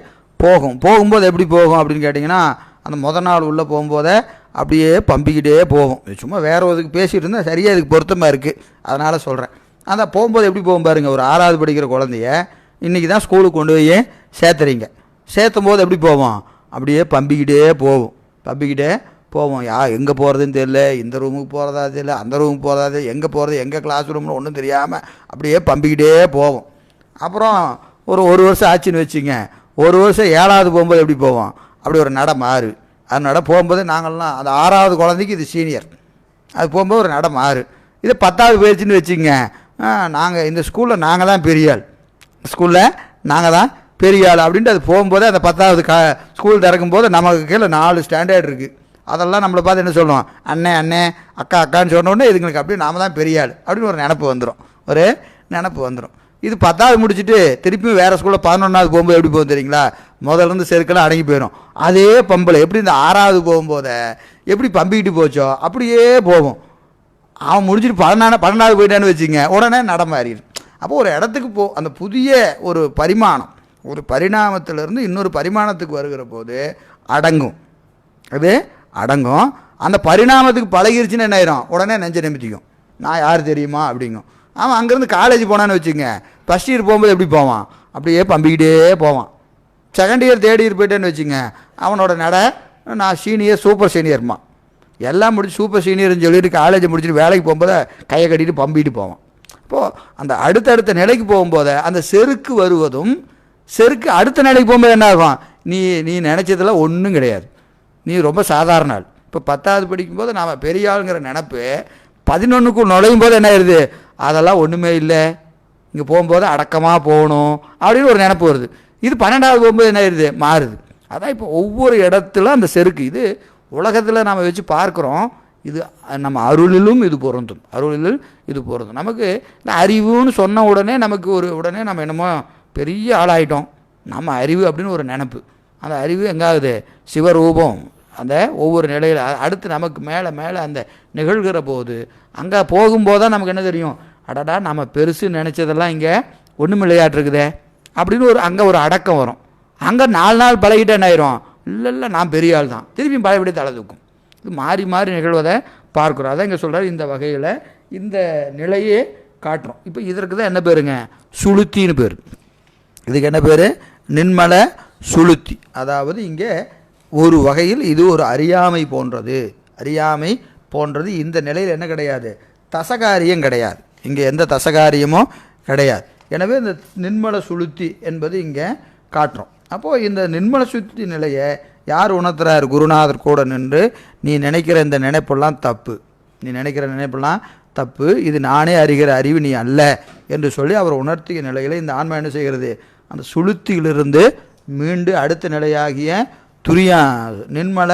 Speaker 2: போகும்போது எப்படி போகும் அப்படின்னு கேட்டிங்கன்னா, அந்த நாள் உள்ளே போகும்போதே அப்படியே பம்பிக்கிட்டே போகும். சும்மா வேறு ஒதுக்கு பேசிகிட்டு இருந்தால் சரியாக இதுக்கு பொருத்தமாக இருக்குது, அதனால் சொல்கிறேன். அந்த போகும்போது எப்படி போகும் பாருங்கள், ஒரு 6வது படிக்கிற குழந்தைய இன்றைக்கி தான் ஸ்கூலுக்கு கொண்டு போய் சேர்த்தும் போது எப்படி போவோம், அப்படியே பம்பிக்கிட்டே போவோம். எங்கே போகிறதுன்னு தெரியல, இந்த ரூமுக்கு போகிறதா தெரியல, அந்த ரூமுக்கு போகிறதா தெரியல, எங்கே போகிறது, எங்கே கிளாஸ் ரூம்னு ஒன்றும் தெரியாமல் அப்படியே பம்பிக்கிட்டே போவோம். அப்புறம் ஒரு வருஷம் ஆச்சுன்னு வச்சுங்க, ஒரு வருஷம் 7வது போகும்போது எப்படி போவோம், அப்படி ஒரு நட மாறு. அது நட போகும்போது நாங்கள்லாம் அந்த 6வது குழந்தைக்கு இது சீனியர், அது போகும்போது ஒரு நட மாறு. இது 10வது போயிடுச்சுன்னு வச்சுங்க, நாங்கள் இந்த ஸ்கூலில் நாங்கள் தான் பெரிய ஆள் அப்படின்ட்டு அது போகும்போது அந்த 10வது ஸ்கூல் திறக்கும்போது நமக்கு கீழே 4 ஸ்டாண்டர்ட் இருக்குது. அதெல்லாம் நம்மளை பார்த்து என்ன சொல்லுவோம், அண்ணே அக்கான்னு சொன்னோடனே இதுங்களுக்கு அப்படியே நாம தான் பெரிய ஆள் அப்படின்னு ஒரு நினப்பு வந்துடும். இது 10வது முடிச்சுட்டு திருப்பியும் வேறு ஸ்கூலில் 11வது போகும்போது எப்படி போகும் தெரியுங்களா, முதல்லேருந்து செருக்கெல்லாம் அடங்கி போயிடும். அதே பம்பில் எப்படி இந்த 6வது போகும்போது எப்படி பம்பிக்கிட்டு போச்சோ அப்படியே போகும். அவன் முடிச்சுட்டு 12வது போயிட்டான்னு வச்சுங்க, உடனே நடமாறிடும். அப்போ ஒரு இடத்துக்கு அந்த புதிய ஒரு பரிணாமத்திலிருந்து இன்னொரு பரிமாணத்துக்கு வருகிற போது அடங்கும். அந்த பரிணாமத்துக்கு பழகிருச்சுன்னு என்ன ஆயிரும், உடனே நெஞ்ச நிமித்திக்கும், நான் யார் தெரியுமா அப்படிங்கும். அவன் அங்கேருந்து காலேஜ் போனான்னு வச்சுங்க, ஃபஸ்ட் இயர் போகும்போது எப்படி போவான், அப்படியே பம்பிக்கிட்டே போவான். செகண்ட் இயர் தேர்ட் இயர் போயிட்டேன்னு வச்சுங்க, அவனோட நான் சீனியர் சூப்பர் சீனியர்மா எல்லாம் முடிச்சு சூப்பர் சீனியர்னு சொல்லிட்டு காலேஜை முடிச்சுட்டு வேலைக்கு போகும்போது கையை கட்டிட்டு பம்பிட்டு போவான். இப்போது அந்த அடுத்தடுத்த நிலைக்கு போகும்போது அந்த செருக்கு வருவதும், செருக்கு அடுத்த நிலைக்கு போகும்போது என்ன ஆகும், நீ நினச்சதெல்லாம் ஒன்றும் கிடையாது, நீ ரொம்ப சாதாரண ஆள். இப்போ 10வது படிக்கும்போது நாம் பெரிய ஆளுங்கிற நினப்பு 11க்கு நுழையும் போது என்ன ஆயிடுது, அதெல்லாம் ஒன்றுமே இல்லை, இங்கே போகும்போது அடக்கமாக போகணும் அப்படின்னு ஒரு நினப்பு வருது. இது 12வது போகும்போது என்ன ஆயிடுது, மாறுது. அதான் இப்போ ஒவ்வொரு இடத்துல அந்த செருக்கு இது உலகத்தில் நாம் வச்சு பார்க்குறோம். இது நம்ம அருளிலும் இது பொருந்தும், அருளில் இது பொருந்தும். நமக்கு இந்த அறிவுன்னு சொன்ன உடனே நமக்கு உடனே நம்ம என்னமோ பெரிய ஆளாயிட்டோம். நம்ம அறிவு அப்படின்னு ஒரு நினப்பு. அந்த அறிவு எங்காகுது, சிவரூபம். அந்த ஒவ்வொரு நிலையில் அடுத்து நமக்கு மேலே மேலே அந்த நிகழ்கிற போது அங்கே போகும்போது தான் நமக்கு என்ன தெரியும், அடடா நம்ம பெருசு நினச்சதெல்லாம் இங்கே ஒன்றுமில்லையாட்டிருக்குதே அப்படின்னு அங்கே ஒரு அடக்கம் வரும். அங்கே 4 நாள் பழகிட்டு என்ன ஆயிரும், இல்லை நான் பெரிய ஆள் தான், திருப்பியும் பழையபடி தலை தூக்கும். இது மாறி மாறி நிகழ்வதை பார்க்குறோம். அதான் இங்கே சொல்கிறார், இந்த வகையில் இந்த நிலையே காட்டுறோம். இப்போ இதற்கு தான் என்ன பேருங்க, சுளுத்தின்னு பேர். இதுக்கு என்ன பேர், நின்மல சுளுத்தி. அதாவது இங்கே ஒரு வகையில் இது ஒரு அறியாமை போன்றது, அறியாமை போன்றது. இந்த நிலையில் என்ன கிடையாது, தசகாரியம் கிடையாது, இங்கே எந்த தசகாரியமும் கிடையாது. எனவே இந்த நின்மல சுளுத்தி என்பது இங்கே காட்டுறோம். அப்போது இந்த நின்மல சுளுத்தி நிலையை யார் உணர்த்துறார், குருநாதர் கூட நின்று நீ நினைக்கிற இந்த நினைப்பெல்லாம் தப்பு, நீ நினைக்கிற நினைப்பெல்லாம் தப்பு, இது நானே அறிகிற அறிவு நீ அல்ல என்று சொல்லி அவர் உணர்த்திய நிலையில் இந்த ஆன்மா என்ன செய்கிறது, அந்த சுளுத்தியிலிருந்து மீண்டு அடுத்த நிலையாகிய நின்மல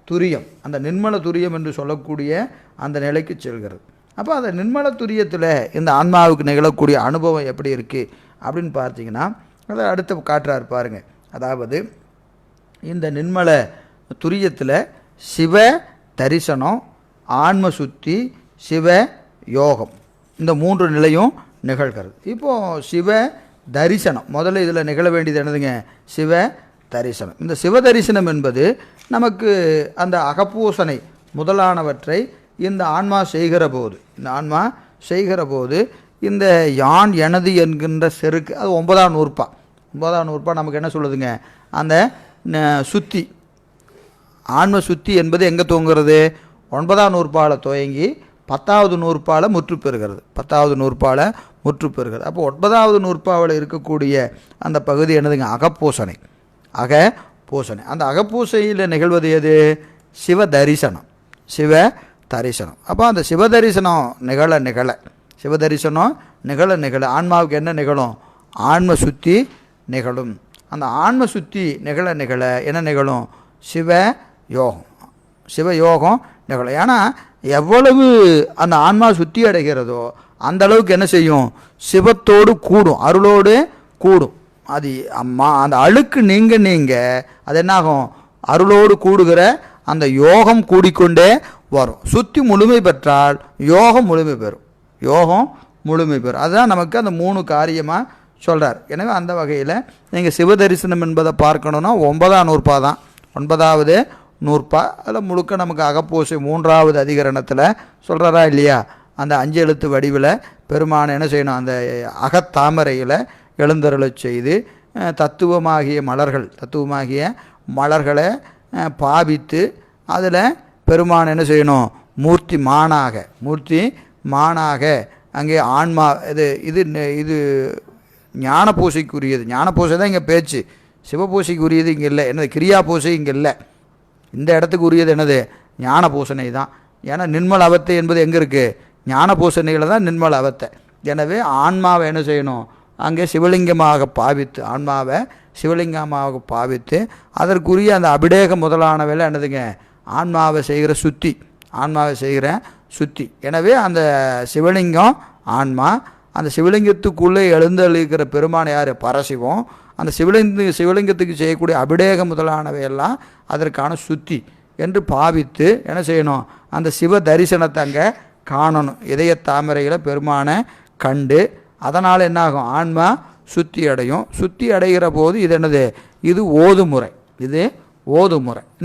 Speaker 2: துரியம், அந்த நின்மல துரியம் என்று சொல்லக்கூடிய அந்த நிலைக்கு செல்கிறது. அப்போ அந்த நின்மல துரியத்தில் இந்த ஆன்மாவுக்கு நிகழக்கூடிய அனுபவம் எப்படி இருக்குது அப்படின்னு பார்த்தீங்கன்னா அதை அடுத்து காட்டுறாரு பாருங்க. அதாவது இந்த நின்மல துரியத்தில் சிவ தரிசனம், ஆன்ம சுத்தி, சிவ யோகம், இந்த 3 நிலையும் நிகழ்கிறது. இப்போது சிவ தரிசனம் முதல்ல இதில் நிகழ வேண்டியது என்னதுங்க, சிவ தரிசனம். இந்த சிவ தரிசனம் என்பது நமக்கு அந்த அகப்பூசனை முதலானவற்றை இந்த ஆன்மா செய்கிற போது, இந்த ஆன்மா செய்கிற போது இந்த யான் எனது என்கின்ற செருக்கு, அது 9ஆம் நூற்பா, 9ஆம் நூற்பா நமக்கு என்ன சொல்லுதுங்க, அந்த சுத்தி, ஆன்ம சுத்தி என்பது எங்கே துவங்குறது, 9ஆம் நூற்பாவில் துவங்கி 10வது நூற்பாவில் முற்று பெறுகிறது, 10வது நூற்பாவில் முற்று பெறுகிறது. அப்போ 9வது நூற்பாவில் இருக்கக்கூடிய அந்த பகுதி என்னதுங்க, அகப்பூசனை, அகப்பூசனை. அந்த அகப்பூசையில் நிகழ்வது எது, சிவ தரிசனம், சிவ தரிசனம். அப்போ அந்த சிவ தரிசனம் நிகழ சிவ தரிசனம் நிகழ ஆன்மாவுக்கு என்ன நிகழும், ஆன்ம சுத்தி நிகழும். அந்த ஆன்ம சுத்தி நிகழ என்ன நிகழும், சிவ யோகம், சிவ யோகம் நிகழும். ஏன்னா எவ்வளவு அந்த ஆன்மா சுத்தி அடைகிறதோ அந்த அளவுக்கு என்ன செய்யும், சிவத்தோடு கூடும், அருளோடு கூடும். அது அந்த அழுக்கு நீங்க அது என்னாகும், அருளோடு கூடுகிற அந்த யோகம் கூடிக்கொண்டே வரும். சுத்தி முழுமை பெற்றால் யோகம் முழுமை பெறும், யோகம் முழுமை பெறும். அதுதான் நமக்கு அந்த 3 காரியமாக சொல்கிறார். எனவே அந்த வகையில் நீங்கள் சிவதரிசனம் என்பதை பார்க்கணுன்னா 9ஆம் நூற்பா தான், 9வது நூற்பா. அதில் முழுக்க நமக்கு அகப்பூசை 3வது அதிகரணத்தில் சொல்கிறாரா இல்லையா, அந்த 5 எழுத்து வடிவில் பெருமானை என்ன செய்யணும், அந்த அகத்தாமரையில் எழுந்தருளச் செய்து தத்துவமாகிய மலர்களை பாவித்து அதில் பெருமான் என்ன செய்யணும், மூர்த்தி மானாக அங்கே ஆன்மா இது ஞான பூசைக்குரியது. ஞான பூசை தான் இங்கே பேச்சு, சிவபூசைக்குரியது இங்கே இல்லை. என்னது, கிரியா பூசை இங்கே இல்லை. இந்த இடத்துக்கு உரியது என்னது, ஞான பூசனை தான். ஏன்னா நிர்மல் அவத்தை என்பது எங்கே இருக்குது, ஞான பூசணையில் தான் நிர்மல் அவத்தை. எனவே ஆன்மாவை என்ன செய்யணும், அங்கே சிவலிங்கமாக பாவித்து, ஆன்மாவை சிவலிங்கமாக பாவித்து அதற்குரிய அந்த அபிடேகம் முதலானவையில் என்னதுங்க, ஆன்மாவை செய்கிற சுத்தி. எனவே அந்த சிவலிங்கம் ஆன்மா, அந்த சிவலிங்கத்துக்குள்ளே எழுந்தளிக்கிற பெருமான் யார், பரசிவம். அந்த சிவலிங்கத்துக்கு செய்யக்கூடிய அபிடேகம் முதலானவையெல்லாம் அதற்கான சுத்தி என்று பாவித்து என்ன செய்யணும், அந்த சிவ தரிசனத்தை அங்கே காணணும். இதய தாமரையில் பெருமானை கண்டு அதனால் என்னாகும், ஆன்மா சுத்தி அடையும். சுத்தி அடைகிற போது இது என்னது, இது ஓதுமுறை.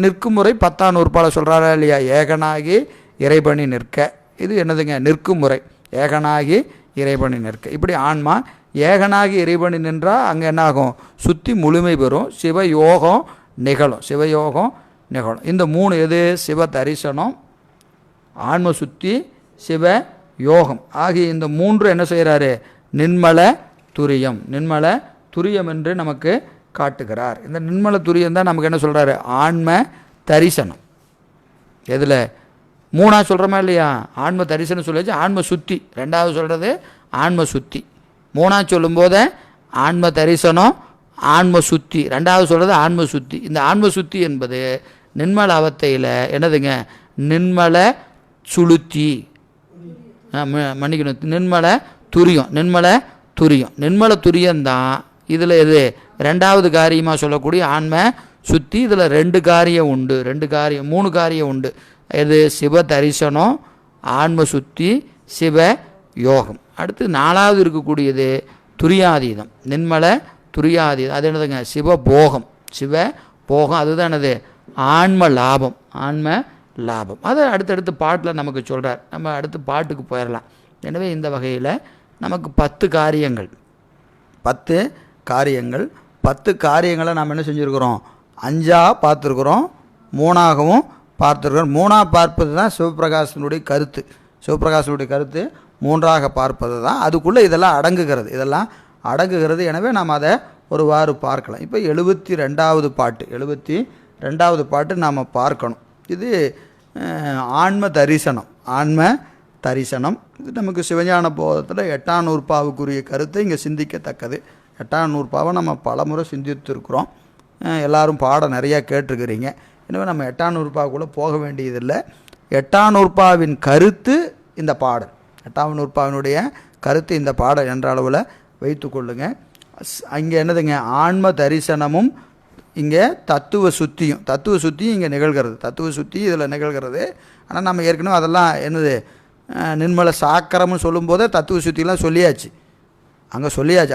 Speaker 2: நிற்கும் முறை 10ஆம் நூற்பால் சொல்கிறாரா இல்லையா, ஏகனாகி இறைபணி நிற்க. இது என்னதுங்க, நிற்கும் முறை, ஏகனாகி இறைபணி நிற்க. இப்படி ஆன்மா ஏகனாகி இறைபணி நின்றால் அங்கே என்னாகும், சுத்தி முழுமை பெறும், சிவயோகம் நிகழும். இந்த 3 எது, சிவ தரிசனம், ஆன்ம சுத்தி, சிவ யோகம் ஆகிய இந்த 3 என்ன செய்கிறாரு, நின்மல துரியம் என்று நமக்கு காட்டுகிறார். இந்த நின்மல துரியம் தான் நமக்கு என்ன சொல்கிறாரு, ஆன்ம தரிசனம். எதில், மூணாவது சொல்கிறோமா இல்லையா? ஆன்ம தரிசனம் சொல்லியாச்சு. ஆன்ம சுத்தி ரெண்டாவது சொல்கிறது ஆன்ம சுத்தி. மூணாவது சொல்லும்போது ஆன்ம தரிசனம் ஆன்ம சுத்தி, ரெண்டாவது சொல்கிறது ஆன்ம சுத்தி. இந்த ஆன்ம சுத்தி என்பது நின்மல அவத்தையில் என்னதுங்க? நின்மல சுளுத்தி, மன்னிக்கணும், நின்மல துரியம். நின்மல துரியம்தான் இதில் எது ரெண்டாவது காரியமாக சொல்லக்கூடிய ஆன்ம சுத்தி. இதில் மூணு காரியம் உண்டு. எது? சிவ தரிசனம், ஆன்ம சுத்தி, சிவ யோகம். அடுத்து நாலாவது இருக்கக்கூடியது துரியாதீதம், நின்மல துரியாதீதம். அது என்னதுங்க? சிவபோகம். அதுதான் என்னது? ஆன்ம லாபம். அதை அடுத்தடுத்து பாட்டில் நமக்கு சொல்கிறார். நம்ம அடுத்து பாட்டுக்கு போயிடலாம். எனவே இந்த வகையில் நமக்கு 10 காரியங்களை நாம் என்ன செஞ்சுருக்கிறோம்? 5ஆக பார்த்துருக்குறோம், 3ஆகவும் பார்த்துருக்குறோம். 3ஆக பார்ப்பது தான் சிவபிரகாசனுடைய கருத்து. 3ஆக பார்ப்பது தான். அதுக்குள்ளே இதெல்லாம் அடங்குகிறது. எனவே நாம் அதை ஒருவாறு பார்க்கலாம். இப்போ 72வது பாட்டு நாம் பார்க்கணும். இது ஆன்ம தரிசனம். இது நமக்கு சிவஞான போதத்தில் 8ஆம் நூற்பாவுக்குரிய கருத்தை இங்கே சிந்திக்கத்தக்கது. 8ஆம் நூற்பாவை நம்ம பலமுறை சிந்தித்திருக்கிறோம். எல்லாரும் பாடம் நிறையா கேட்டிருக்கிறீங்க. எனவே நம்ம 8ஆம் நூற்பாவுக்குள்ளே போக வேண்டியதில்லை. 8ஆம் நூற்பாவின் கருத்து இந்த பாடல். 8ஆம் நூற்பாவினுடைய கருத்து இந்த பாடல் என்ற அளவில் வைத்து கொள்ளுங்க. அங்கே என்னதுங்க? ஆன்ம தரிசனமும் இங்கே தத்துவ சுத்தியும் இங்கே நிகழ்கிறது. இதில் நிகழ்கிறது. ஆனால் நம்ம ஏற்கனவே அதெல்லாம் என்னது நிர்மல சாக்கரம்னு சொல்லும்போதே தத்துவ சுத்திலாம் சொல்லியாச்சு.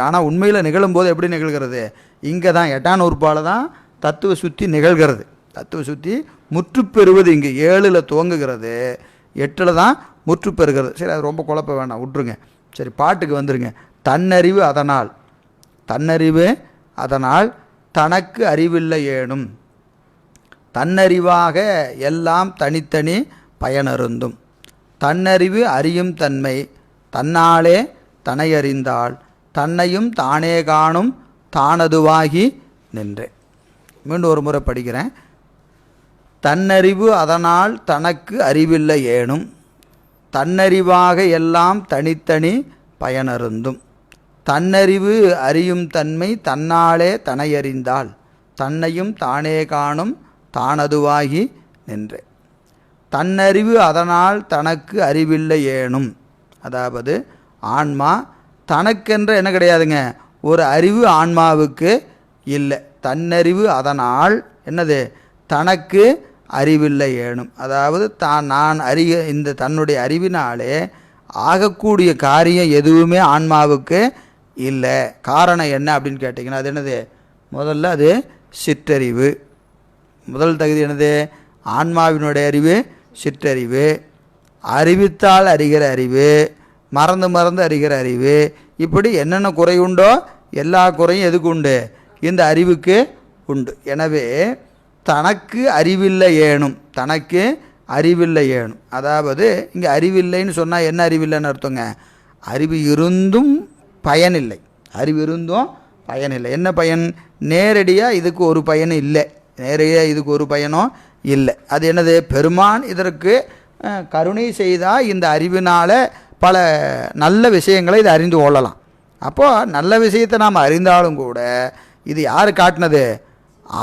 Speaker 2: ஆனால் உண்மையில் நிகழும்போது எப்படி நிகழ்கிறது? இங்கே தான் 8ஆம் நூற்பாவில் தான் தத்துவ சுத்தி நிகழ்கிறது. தத்துவ சுத்தி முற்று பெறுவது இங்கே 7ல் துவங்குகிறது, 8ல் தான் முற்று பெறுகிறது. சரி, அது ரொம்ப குழப்ப வேண்டாம், விட்டுருங்க. சரி, பாட்டுக்கு வந்துருங்க. தன்னறிவு அதனால் தனக்கு அறிவில்லை ஏனும், தன்னறிவாக எல்லாம் தனித்தனி பயனருந்தும், தன்னறிவு அறியும் தன்மை தன்னாலே தனையறிந்தால் தன்னையும் தானே காணும் தானதுவாகி நின்றேன். மீண்டும் ஒரு முறை படிக்கிறேன். தன்னறிவு அதனால் தனக்கு அறிவில்லை ஏனும், தன்னறிவாக எல்லாம் தனித்தனி பயனருந்தும், தன்னறிவு அறியும் தன்மை தன்னாலே தனையறிந்தால் தன்னையும் தானே காணும் தானதுவாகி நின்றே. தன்னறிவு அதனால் தனக்கு அறிவில்லை ஏனும், அதாவது ஆன்மா தனக்கென்ற என்ன கிடையாதுங்க, ஒரு அறிவு ஆன்மாவுக்கு இல்லை. தன்னறிவு அதனால் என்னது? தனக்கு அறிவில்லை ஏனும், அதாவது நான் அறிய இந்த தன்னுடைய அறிவினாலே ஆகக்கூடிய காரியம் எதுவுமே ஆன்மாவுக்கு இல்லை. காரணம் என்ன அப்படின்னு கேட்டிங்கன்னா அது என்னது? முதல்ல அது சிற்றறிவு. முதல் தகுதி என்னது? ஆன்மாவினுடைய அறிவு சிற்றறிவு. அறிவித்தால் அறிகிற அறிவு, மறந்து அறிகிற அறிவு, இப்படி என்னென்ன குறை உண்டோ எல்லா குறையும் எதுக்கு உண்டு? இந்த அறிவுக்கு உண்டு. எனவே தனக்கு அறிவில்லை ஏனும், அதாவது இங்கே அறிவில்லைன்னு சொன்னால் என்ன அறிவில்லைன்னு அர்த்தங்க? அறிவு இருந்தும் பயனில்லை. என்ன பயன்? நேரடியாக இதுக்கு ஒரு பயனும் இல்லை. அது என்னது? பெருமான் இதற்கு கருணை செய்தால் இந்த அறிவினால் பல நல்ல விஷயங்களை இது அறிந்து கொள்ளலாம். அப்போது நல்ல விஷயத்தை நாம் அறிந்தாலும் கூட இது யார் காட்டினது?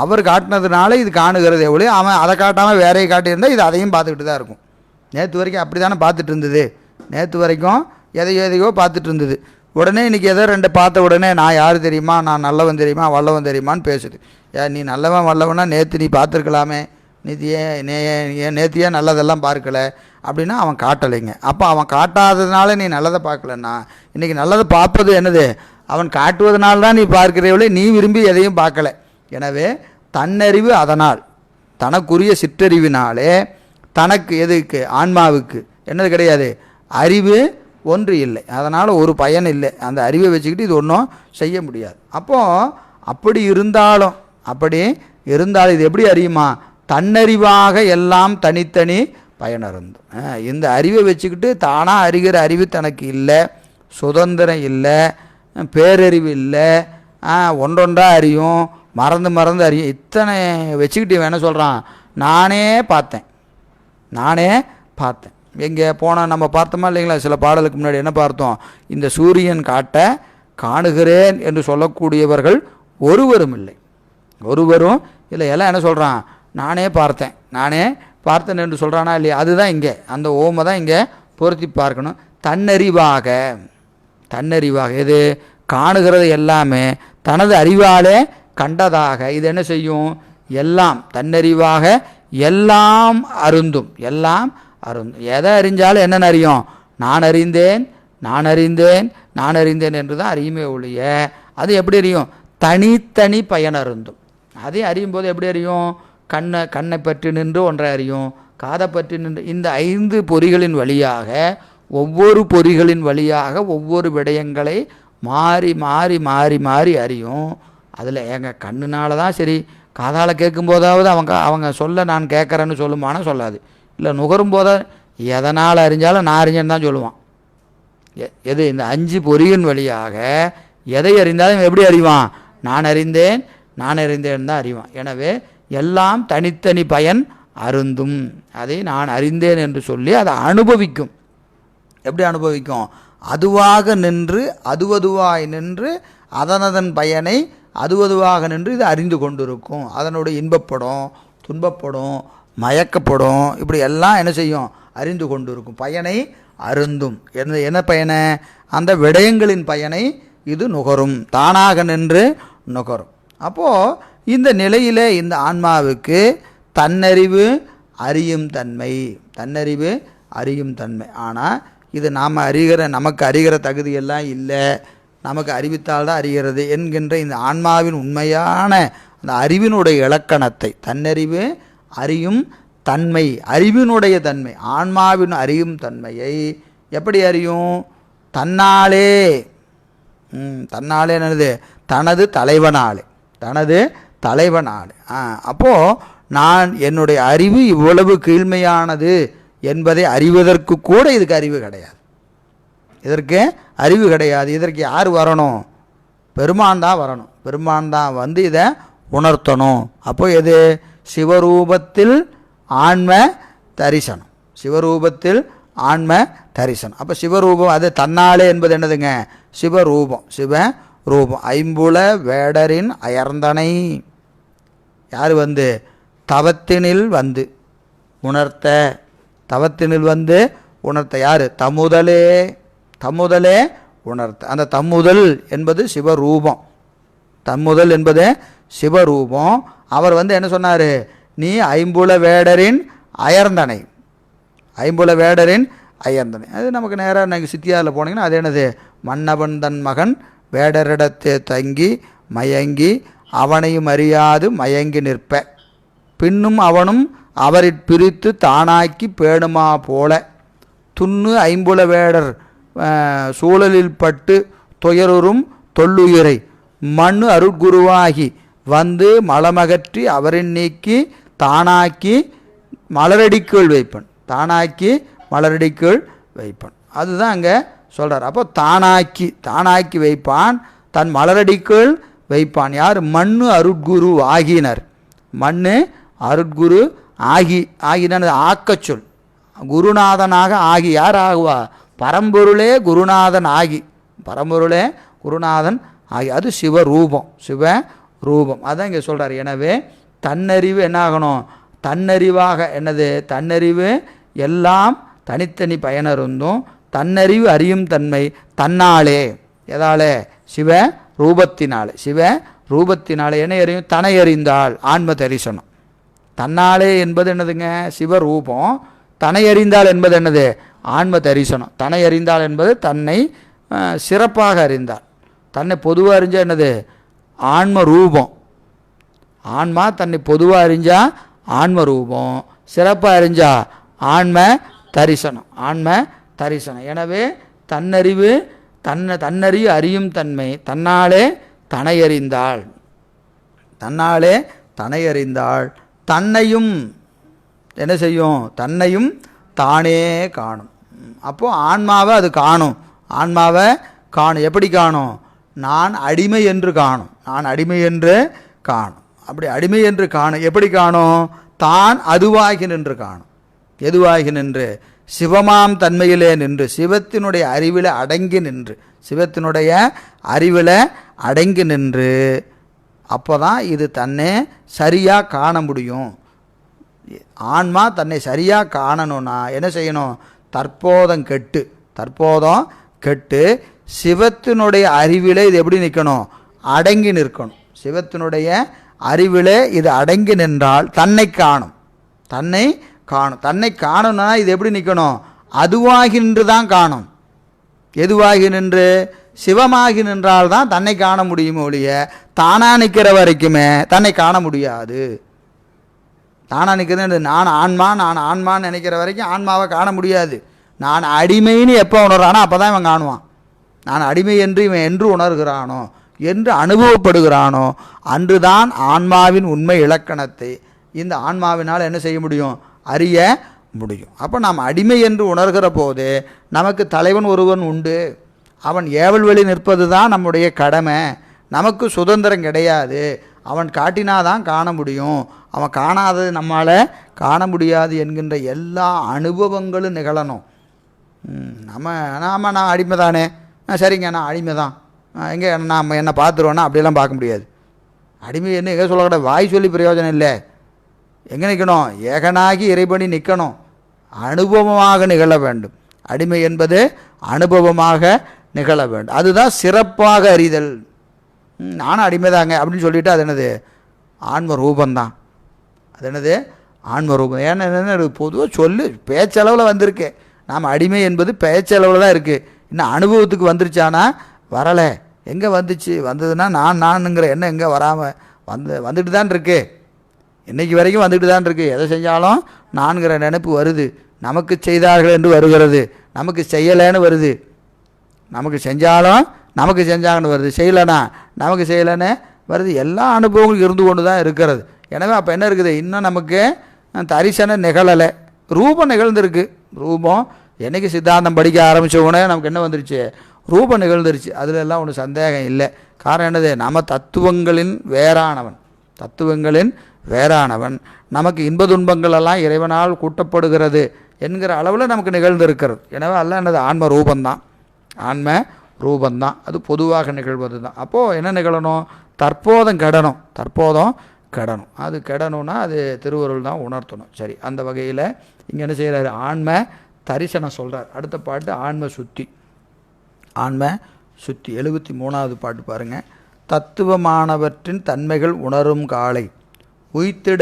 Speaker 2: அவர் காட்டினதுனால இது காணுகிறது. எவ்வளோ அவன் அதை காட்டாமல் வேறையை காட்டியிருந்தால் இது அதையும் பார்த்துக்கிட்டு தான் இருக்கும். நேற்று வரைக்கும் அப்படி தானே பார்த்துட்டு இருந்தது. எதையோ பார்த்துட்டு இருந்தது. உடனே இன்றைக்கி எதோ ரெண்டு பார்த்த உடனே நான் யார் தெரியுமா, நான் நல்லவன் தெரியுமா, வல்லவன் தெரியுமான்னு பேசுது. நீ நல்லவன் வல்லவனா நேற்று நீ பார்த்துருக்கலாமே, நேற்று ஏன் நல்லதெல்லாம் பார்க்கலை அப்படின்னா அவன் காட்டலைங்க. அப்போ அவன் காட்டாததுனால நீ நல்லதை பார்க்கலன்னா இன்றைக்கி நல்லதை பார்ப்பது என்னது? அவன் காட்டுவதனால தான் நீ பார்க்கிறவளே, நீ விரும்பி எதையும் பார்க்கலை. எனவே தன்னறிவு அதனால் தனக்குரிய சிற்றறிவினாலே தனக்கு எதுக்கு? ஆன்மாவுக்கு என்னது கிடையாது? அறிவு ஒன்று இல்லை. அதனால் ஒரு பயன் இல்லை. அந்த அறிவை வச்சுக்கிட்டு இது ஒன்றும் செய்ய முடியாது. அப்போது அப்படி இருந்தாலும் இது எப்படி அறியுமா? தன்னறிவாக எல்லாம் தனித்தனி பயனருந்தும். இந்த அறிவை வச்சுக்கிட்டு தானாக அறிகிற அறிவு தனக்கு இல்லை, சுதந்திரம் இல்லை, பேரறிவு இல்லை, ஒன்றொன்றாக அறியும், மறந்து அறியும். இத்தனை வச்சுக்கிட்டு இவன் என்ன சொல்கிறான்? நானே பார்த்தேன். எங்கே போனால் நம்ம பார்த்தோமா இல்லைங்களா? சில பாடலுக்கு முன்னாடி என்ன பார்த்தோம்? இந்த சூரியன் காட்ட காணுகிறேன் என்று சொல்லக்கூடியவர்கள் ஒருவரும் இல்லை, ஒருவரும் இல்லை. எல்லாம் என்ன சொல்கிறான்? நானே பார்த்தேன் என்று சொல்கிறானா இல்லையா? அதுதான் இங்கே அந்த ஓமை தான் இங்கே பொருத்தி பார்க்கணும். தன்னறிவாக எது காணுகிறது எல்லாமே தனது அறிவாலே கண்டதாக. இது என்ன செய்யும்? எல்லாம் தன்னறிவாக எல்லாம் அருந்தும். எதை அறிஞ்சாலும் என்னென்ன அறியும்? நான் அறிந்தேன் என்று தான் அறியுமே ஒழிய அது எப்படி அறியும்? தனித்தனி பயன் அருந்தும். அதை அறியும் போது எப்படி அறியும்? கண்ணை பற்றி நின்று ஒன்றை அறியும், காதை பற்றி நின்று. இந்த 5 பொறிகளின் வழியாக ஒவ்வொரு விடயங்களை மாறி அறியும். அதில் எங்கள் கண்ணுனால தான் சரி, காதால் கேட்கும்போதாவது அவங்க சொல்ல நான் கேட்குறேன்னு சொல்லுமானா சொல்லாது. இல்லை நுகரும் போத எதனால் அறிஞ்சாலும் நான் அறிஞ்சேன்னு தான் சொல்லுவான். எது? இந்த 5 பொறியின் வழியாக எதை அறிந்தாலும் எப்படி அறிவான்? நான் அறிந்தேன் தான் அறிவான். எனவே எல்லாம் தனித்தனி பயன் அருந்தும். அதை நான் அறிந்தேன் என்று சொல்லி அதை அனுபவிக்கும். எப்படி அனுபவிக்கும்? அதுவாய் நின்று அதனதன் பயனை அதுவாக நின்று இது அறிந்து கொண்டிருக்கும். அதனுடைய இன்பப்படும், துன்பப்படும், மயக்கப்படும், இப்படி எல்லாம் என்ன செய்யும்? அறிந்து கொண்டிருக்கும். பயனை அருந்தும். என்ன பயனை? அந்த விடயங்களின் பயனை இது நுகரும், தானாக நின்று நுகரும். அப்போது இந்த நிலையில் இந்த ஆன்மாவுக்கு தன்னறிவு அறியும் தன்மை. ஆனால் இது நமக்கு அறிகிற தகுதியெல்லாம் இல்லை, நமக்கு அறிவித்தால்தான் அறிகிறது என்கின்ற இந்த ஆன்மாவின் உண்மையான அந்த அறிவினுடைய இலக்கணத்தை, தன்னறிவு அறியும் தன்மை, அறிவினுடைய தன்மை, ஆன்மாவின் அறியும் தன்மையை எப்படி அறியும்? தன்னாலே என்னது? தனது தலைவனாலே. அப்போது நான் என்னுடைய அறிவு இவ்வளவு கீழ்மையானது என்பதை அறிவதற்கு கூட இதுக்கு அறிவு கிடையாது. இதற்கு யார் வரணும்? பெருமான் தான் வரணும். பெருமான் தான் வந்து இதை உணர்த்தணும். அப்போ எது? சிவரூபத்தில் ஆன்ம தரிசனம். அப்போ சிவரூபம் அது தன்னாலே என்பது என்னதுங்க? சிவரூபம். ஐம்புல வேடரின் அயர்ந்தனை யார் வந்து? தவத்தினில் வந்து உணர்த்த யார்? தம்முதலே உணர்த்த. அந்த தம்முதல் என்பது சிவரூபம். அவர் வந்து என்ன சொன்னார்? நீ ஐம்புல வேடரின் அயர்ந்தனை. அது நமக்கு நேராக நீங்கள் சித்தியாரில் போனீங்கன்னா அது என்னது? மன்னவன் தன் மகன் வேடரிடத்தே தங்கி மயங்கி அவனையும் அறியாது மயங்கி நிற்ப, பின்னும் அவனும் அவரிற் பிரித்து தானாக்கி பேணுமா போல துண்ணு ஐம்புல வேடர் சூழலில் பட்டு துயருறும் தொல்லுயிரை மண்ணு அருட்குருவாகி வந்து மலமகற்றி அவரின் நீக்கி தானாக்கி மலரடிக்குள் வைப்பன். அதுதான் அங்கே சொல்கிறார். அப்போ தானாக்கி வைப்பான், தன் மலரடிக்குள் வைப்பான். யார்? மண்ணு அருட்குரு ஆகினர். மண்ணு அருட்குரு ஆகின ஆக்கச்சொல். குருநாதனாக ஆகி யார் ஆகுவா? பரம்பொருளே குருநாதன் ஆகி, அது சிவரூபம். அதான் இங்கே சொல்கிறார். எனவே தன்னறிவு என்ன ஆகணும்? தன்னறிவாக என்னது? தன்னறிவு எல்லாம் தனித்தனி பயனருந்தும். தன்னறிவு அறியும் தன்மை தன்னாலே. எதாலே? சிவரூபத்தினாலே. என்ன அறியும்? தன்னை அறிந்தால் ஆன்ம தரிசனம். தன்னாலே என்பது என்னதுங்க? சிவரூபம். தன்னை அறிந்தால் என்பது என்னது? ஆன்ம தரிசனம். தன்னை அறிந்தால் என்பது தன்னை சிறப்பாக அறிந்தால். தன்னை பொதுவாக அறிஞ்சால் என்னது? ஆன்ம ரூபம். ஆன்மா தன்னை பொதுவாக அறிஞ்சால் ஆன்ம ரூபம், சிறப்பாக அறிஞ்சால் ஆன்ம தரிசனம். எனவே தன்னறிவு தன்னறிவு அறியும் தன்மை தன்னாலே தன்னை அறிந்தாள் தன்னையும் என்ன செய்யும்? தன்னையும் தானே காணும். அப்போது ஆன்மாவை அது காணும். எப்படி காணும்? நான் அடிமை என்று காணும். அப்படி அடிமை என்று காணும். எப்படி காணும்? தான் அதுவாகி நின்று காணும். எதுவாகி நின்று சிவமாம் தன்மையிலே நின்று சிவத்தினுடைய அறிவில் அடங்கி நின்று சிவத்தினுடைய அறிவில் அடங்கி நின்று அப்போ தான் இது தன்னை சரியாக காண முடியும். ஆன்மா தன்னை சரியாக காணணும்னா என்ன செய்யணும்? தற்போதம் கெட்டு சிவத்தினுடைய அறிவிலே இது எப்படி நிற்கணும்? அடங்கி நிற்கணும். சிவத்தினுடைய அறிவிலே இது அடங்கி நின்றால் தன்னை காணும். தன்னை காணும்னா இது எப்படி நிற்கணும்? அதுவாகி நின்று தான் காணும். எதுவாகி நின்று? சிவமாகி நின்றால் தான் தன்னை காண முடியுமே ஒழிய தானாக நிற்கிற வரைக்குமே தன்னை காண முடியாது. தானாக நிற்கிறது நான் ஆன்மான்னு நினைக்கிற வரைக்கும் ஆன்மாவை காண முடியாது. நான் அடிமைன்னு எப்போ உணர்றானோ அப்போ தான் இவன் காணுவான். நான் அடிமை என்று இவன் என்று உணர்கிறானோ என்று அனுபவப்படுகிறானோ அன்றுதான் ஆன்மாவின் உண்மை இலக்கணத்தை இந்த ஆன்மாவினால் என்ன செய்ய முடியும்? அறிய முடியும். அப்போ நாம் அடிமை என்று உணர்கிற போது நமக்கு தலைவன் ஒருவன் உண்டு. அவன் ஏவல் வழி நிற்பது தான் நம்முடைய கடமை. நமக்கு சுதந்திரம் கிடையாது. அவன் காட்டினாதான் காண முடியும். அவன் காணாதது நம்மால் காண முடியாது என்கின்ற எல்லா அனுபவங்களும் நிகழணும். நான் அடிமை தானே, சரிங்க நான் அடிமை தான், எங்கே நாம் என்ன பார்த்துருவோன்னா அப்படியெல்லாம் பார்க்க முடியாது. அடிமை என்ன எங்கே சொல்லக்கூடாது, வாய் சொல்லி பிரயோஜனம் இல்லை. எங்கே நிற்கணும்? ஏகனாகி இறைபணி நிற்கணும். அனுபவமாக நிகழ வேண்டும். அடிமை என்பது அனுபவமாக நிகழ வேண்டும். அதுதான் சிறப்பாக அறிதல். நானும் அடிமை தாங்க அப்படின்னு சொல்லிவிட்டு அது என்னது? ஆன்ம ரூபந்தான். அது என்னது? ஆன்ம ரூபம். ஏன்னா என்ன பொதுவாக சொல்லு பேச்சளவில் வந்திருக்கு. நாம் அடிமை என்பது பேச்சளவில் தான் இருக்குது. இன்னும் அனுபவத்துக்கு வந்துருச்சானா வரலை. எங்கே வந்துச்சு? வந்ததுன்னா நானுங்கிற எண்ணம் எங்கே வராமல் வந்துட்டு தான் இருக்கு. இன்றைக்கி வரைக்கும் வந்துட்டு தான் இருக்குது. எதை செஞ்சாலும் நான்கிற நினைப்பு வருது. நமக்கு செய்தார்கள் என்று வருகிறது, நமக்கு செய்யலைன்னு வருது. நமக்கு செஞ்சாலும் நமக்கு செஞ்சாங்கன்னு வருது, செய்யலைன்னா நமக்கு செய்யலைன்னு வருது. எல்லா அனுபவங்களும் இருந்து கொண்டு தான் இருக்கிறது. எனவே அப்போ என்ன இருக்குது? இன்னும் நமக்கு தரிசனம் நிகழலை, ரூபம் நிகழ்ந்துருக்கு. ரூபம் என்றைக்கு சித்தாந்தம் படிக்க ஆரம்பித்த உடனே நமக்கு என்ன வந்துருச்சு? ரூபம் நிகழ்ந்துருச்சு. அதில் எல்லாம் ஒன்றும் சந்தேகம் இல்லை. காரணம் என்னது? நம்ம தத்துவங்களின் வேறானவன் நமக்கு இன்ப துன்பங்கள் எல்லாம் இறைவனால் கூட்டப்படுகிறது என்கிற அளவில் நமக்கு நிகழ்ந்திருக்கிறது. எனவே அல்ல என்னது? ஆன்ம ரூபந்தான். அது பொதுவாக நிகழ்வது தான். அப்போது என்ன நிகழணும்? தற்போதம் கெடணும். அது கெடணும்னா அது திருவருள் தான் உணர்த்தணும். சரி, அந்த வகையில் இங்கே என்ன செய்கிறாரு? ஆன்ம தரிசனம் சொல்கிறார். அடுத்த பாட்டு ஆன்ம சுத்தி. 73வது பாட்டு பாருங்கள். தத்துவமானவற்றின் தன்மைகள் உணரும் காலை உய்த்து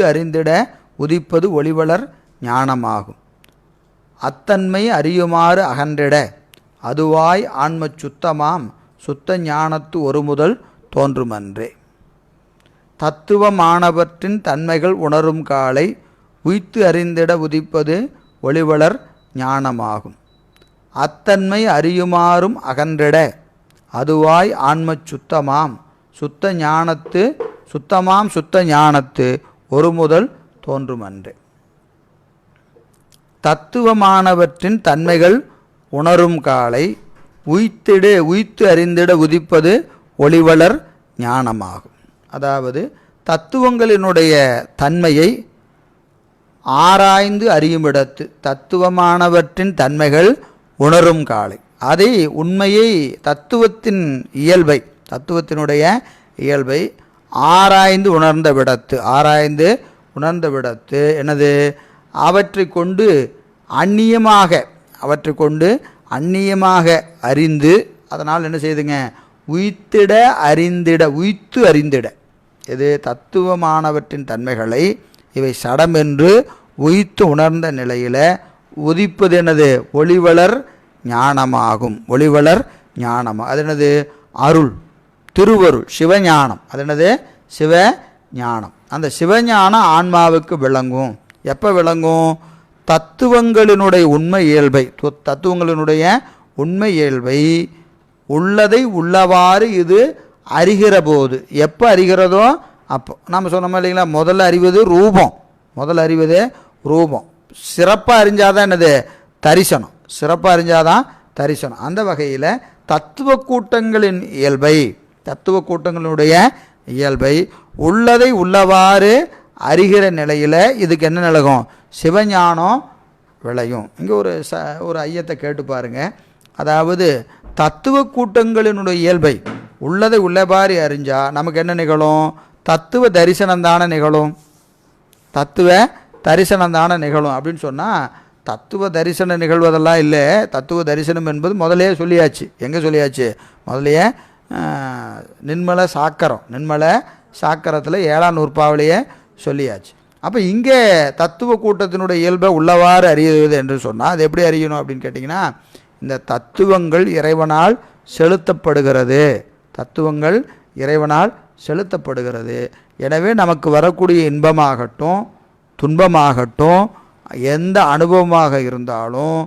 Speaker 2: அறிந்திட உதிப்பது ஒளிவளர் ஞானமாகும். அத்தன்மை அறியுமாறு அகன்றிட அதுவாய் ஆன்ம சுத்தமாம் சுத்த ஞானத்து ஒரு முதல் தோன்றுமன்றே. தத்துவமானவற்றின் தன்மைகள் உணரும் காலை உய்த்து அறிந்திட உதிப்பது ஒளிவளர் ஞானமாகும். அத்தன்மை அறியுமாறும் அகன்றிட அதுவாய் ஆன்ம சுத்தமாம் சுத்த ஞானத்து ஒரு முதல் தோன்றுமன்றே. தத்துவமானவற்றின் தன்மைகள் உணரும் காலை உய்த்து அறிந்திட உதிப்பது ஒளிவளர் ஞானமாகும். அதாவது தத்துவங்களினுடைய தன்மையை ஆராய்ந்து அறியுமிடத்து தத்துவமானவற்றின் தன்மைகள் உணரும் காலை அதை உண்மையை தத்துவத்தினுடைய இயல்பை ஆராய்ந்து உணர்ந்த விடத்து என்னது? அவற்றை கொண்டு அந்நியமாக அறிந்து அதனால் என்ன செய்துங்க? உய்த்து அறிந்திட இது தத்துவமானவற்றின் தன்மைகளை இவை சடமென்று உய்த்து உணர்ந்த நிலையில் உதிப்பது என்னது? ஒளிவளர் ஞானமாகும். அது என்னது? அருள், திருவருள், சிவஞானம். அது என்னது? சிவஞானம். அந்த சிவஞானம் ஆன்மாவுக்கு விளங்கும். எப்போ விளங்கும்? தத்துவங்களினுடைய உண்மை இயல்பை உள்ளதை உள்ளவாறு இது அறிகிற போது, எப்போ அறிகிறதோ அப்போ நம்ம சொன்னோம் இல்லைங்களா? முதல்ல அறிவது ரூபம். சிறப்பாக அறிஞ்சாதான் என்னது? தரிசனம். அந்த வகையில் தத்துவ கூட்டங்களுடைய இயல்பை உள்ளதை உள்ளவாறு அறிகிற நிலையில் இதுக்கு என்ன நிலகும்? சிவஞானம் விளையும். இங்கே ஒரு ஐயத்தை கேட்டு பாருங்க. அதாவது தத்துவ கூட்டங்களினுடைய இயல்பை உள்ளதை உள்ளபாரி அறிஞ்சால் நமக்கு என்ன நிகழும்? தத்துவ தரிசனம் தானே நிகழும். தத்துவ தரிசனம் தானே நிகழும் அப்படின்னு சொன்னால், தத்துவ தரிசனம் நிகழ்வதெல்லாம் இல்லை. தத்துவ தரிசனம் என்பது முதலே சொல்லியாச்சு. எங்கே சொல்லியாச்சு? முதலையே நின்மல சாக்கரத்தில் 7ஆம் நூற்பாவிலேயே சொல்லியாச்சு. அப்போ இங்கே தத்துவ கூட்டத்தினுடைய இயல்பை உள்ளவாறு அறியுது என்று சொன்னால் அது எப்படி அறியணும் அப்படின்னு கேட்டிங்கன்னா, இந்த தத்துவங்கள் இறைவனால் செலுத்தப்படுகிறது. தத்துவங்கள் இறைவனால் செலுத்தப்படுகிறது. எனவே நமக்கு வரக்கூடிய இன்பமாகட்டும் துன்பமாகட்டும் எந்த அனுபவமாக இருந்தாலும்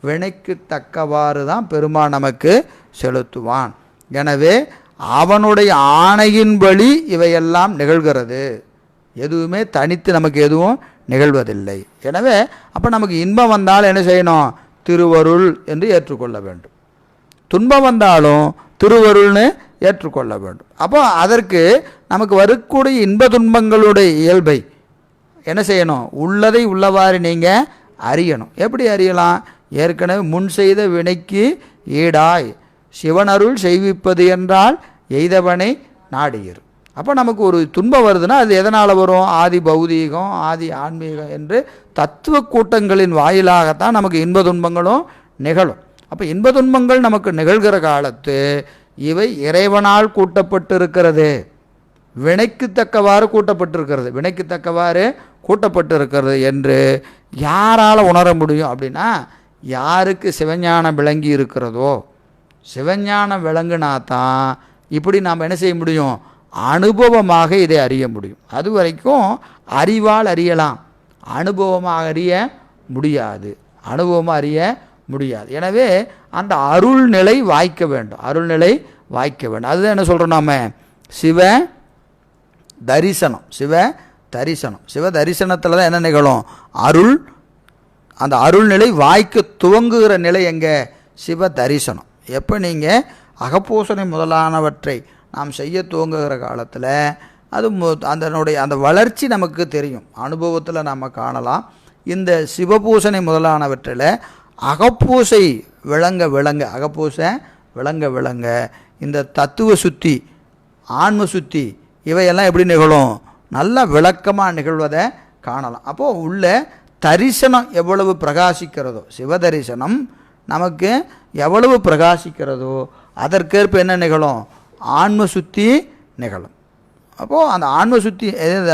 Speaker 2: வினைக்கு தக்கவாறு தான் பெருமான் நமக்கு செலுத்துவான். எனவே அவனுடைய ஆணையின்படி இவையெல்லாம் நிகழ்கிறது. எதுவுமே தனித்து நமக்கு எதுவும் நிகழ்வதில்லை. எனவே அப்போ நமக்கு இன்பம் வந்தால் என்ன செய்யணும்? திருவருள் என்று ஏற்றுக்கொள்ள வேண்டும். துன்பம் வந்தாலும் திருவருள்னு ஏற்றுக்கொள்ள வேண்டும். அப்போ அதற்கு நமக்கு வரக்கூடிய இன்ப துன்பங்களுடைய இயல்பை என்ன செய்யணும்? உள்ளதை உள்ளவாறு நீங்கள் அறியணும். எப்படி அறியலாம்? ஏற்கனவே முன் செய்த வினைக்கு ஈடாய் சிவனருள் செய்விப்பது என்றால் எய்தவனை நாடியர். அப்போ நமக்கு ஒரு துன்பம் வருதுன்னா அது எதனால் வரும்? ஆதி பௌதீகம் ஆதி ஆன்மீகம் என்று தத்துவ கூட்டங்களின் வாயிலாகத்தான் நமக்கு இன்ப துன்பங்களும் நிகழும். அப்போ இன்ப துன்பங்கள் நமக்கு நிகழ்கிற காலத்து இவை இறைவனால் கூட்டப்பட்டிருக்கிறது. வினைக்கு தக்கவாறு கூட்டப்பட்டிருக்கிறது என்று யாரால் உணர முடியும் அப்படின்னா, யாருக்கு சிவஞானம் விளங்கி இருக்கிறதோ, சிவஞானம் விளங்குனாதான் இப்படி நாம் என்ன செய்ய முடியும்? அனுபவமாக இதை அறிய முடியும். அது வரைக்கும் அறிவால் அறியலாம், அனுபவமாக அறிய முடியாது. எனவே அந்த அருள்நிலை வாய்க்க வேண்டும். அதுதான் என்ன சொல்கிறோம் நாம்? சிவ தரிசனத்தில் தான் என்ன நிகழும்? அந்த அருள்நிலை வாய்க்க துவங்குகிற நிலை எங்கே? சிவ தரிசனம். எப்போ நீங்கள் அகப்பூசனை முதலானவற்றை நாம் செய்ய துவங்குகிற காலத்தில் அது அந்த வளர்ச்சி நமக்கு தெரியும், அனுபவத்தில் நாம் காணலாம். இந்த சிவபூசனை முதலானவற்றில் அகப்பூசை விளங்க இந்த தத்துவ சுத்தி ஆன்ம சுத்தி இவையெல்லாம் எப்படி நிகழும்? நல்ல விளக்கமாக நிகழ்வதை காணலாம். அப்போது உள்ள தரிசனம் எவ்வளவு பிரகாசிக்கிறதோ, சிவதரிசனம் நமக்கு எவ்வளவு பிரகாசிக்கிறதோ அதற்கேற்ப என்ன நிகழும்? ஆன்ம சுத்தி நிகழும். அப்போது அந்த ஆன்ம சுத்தி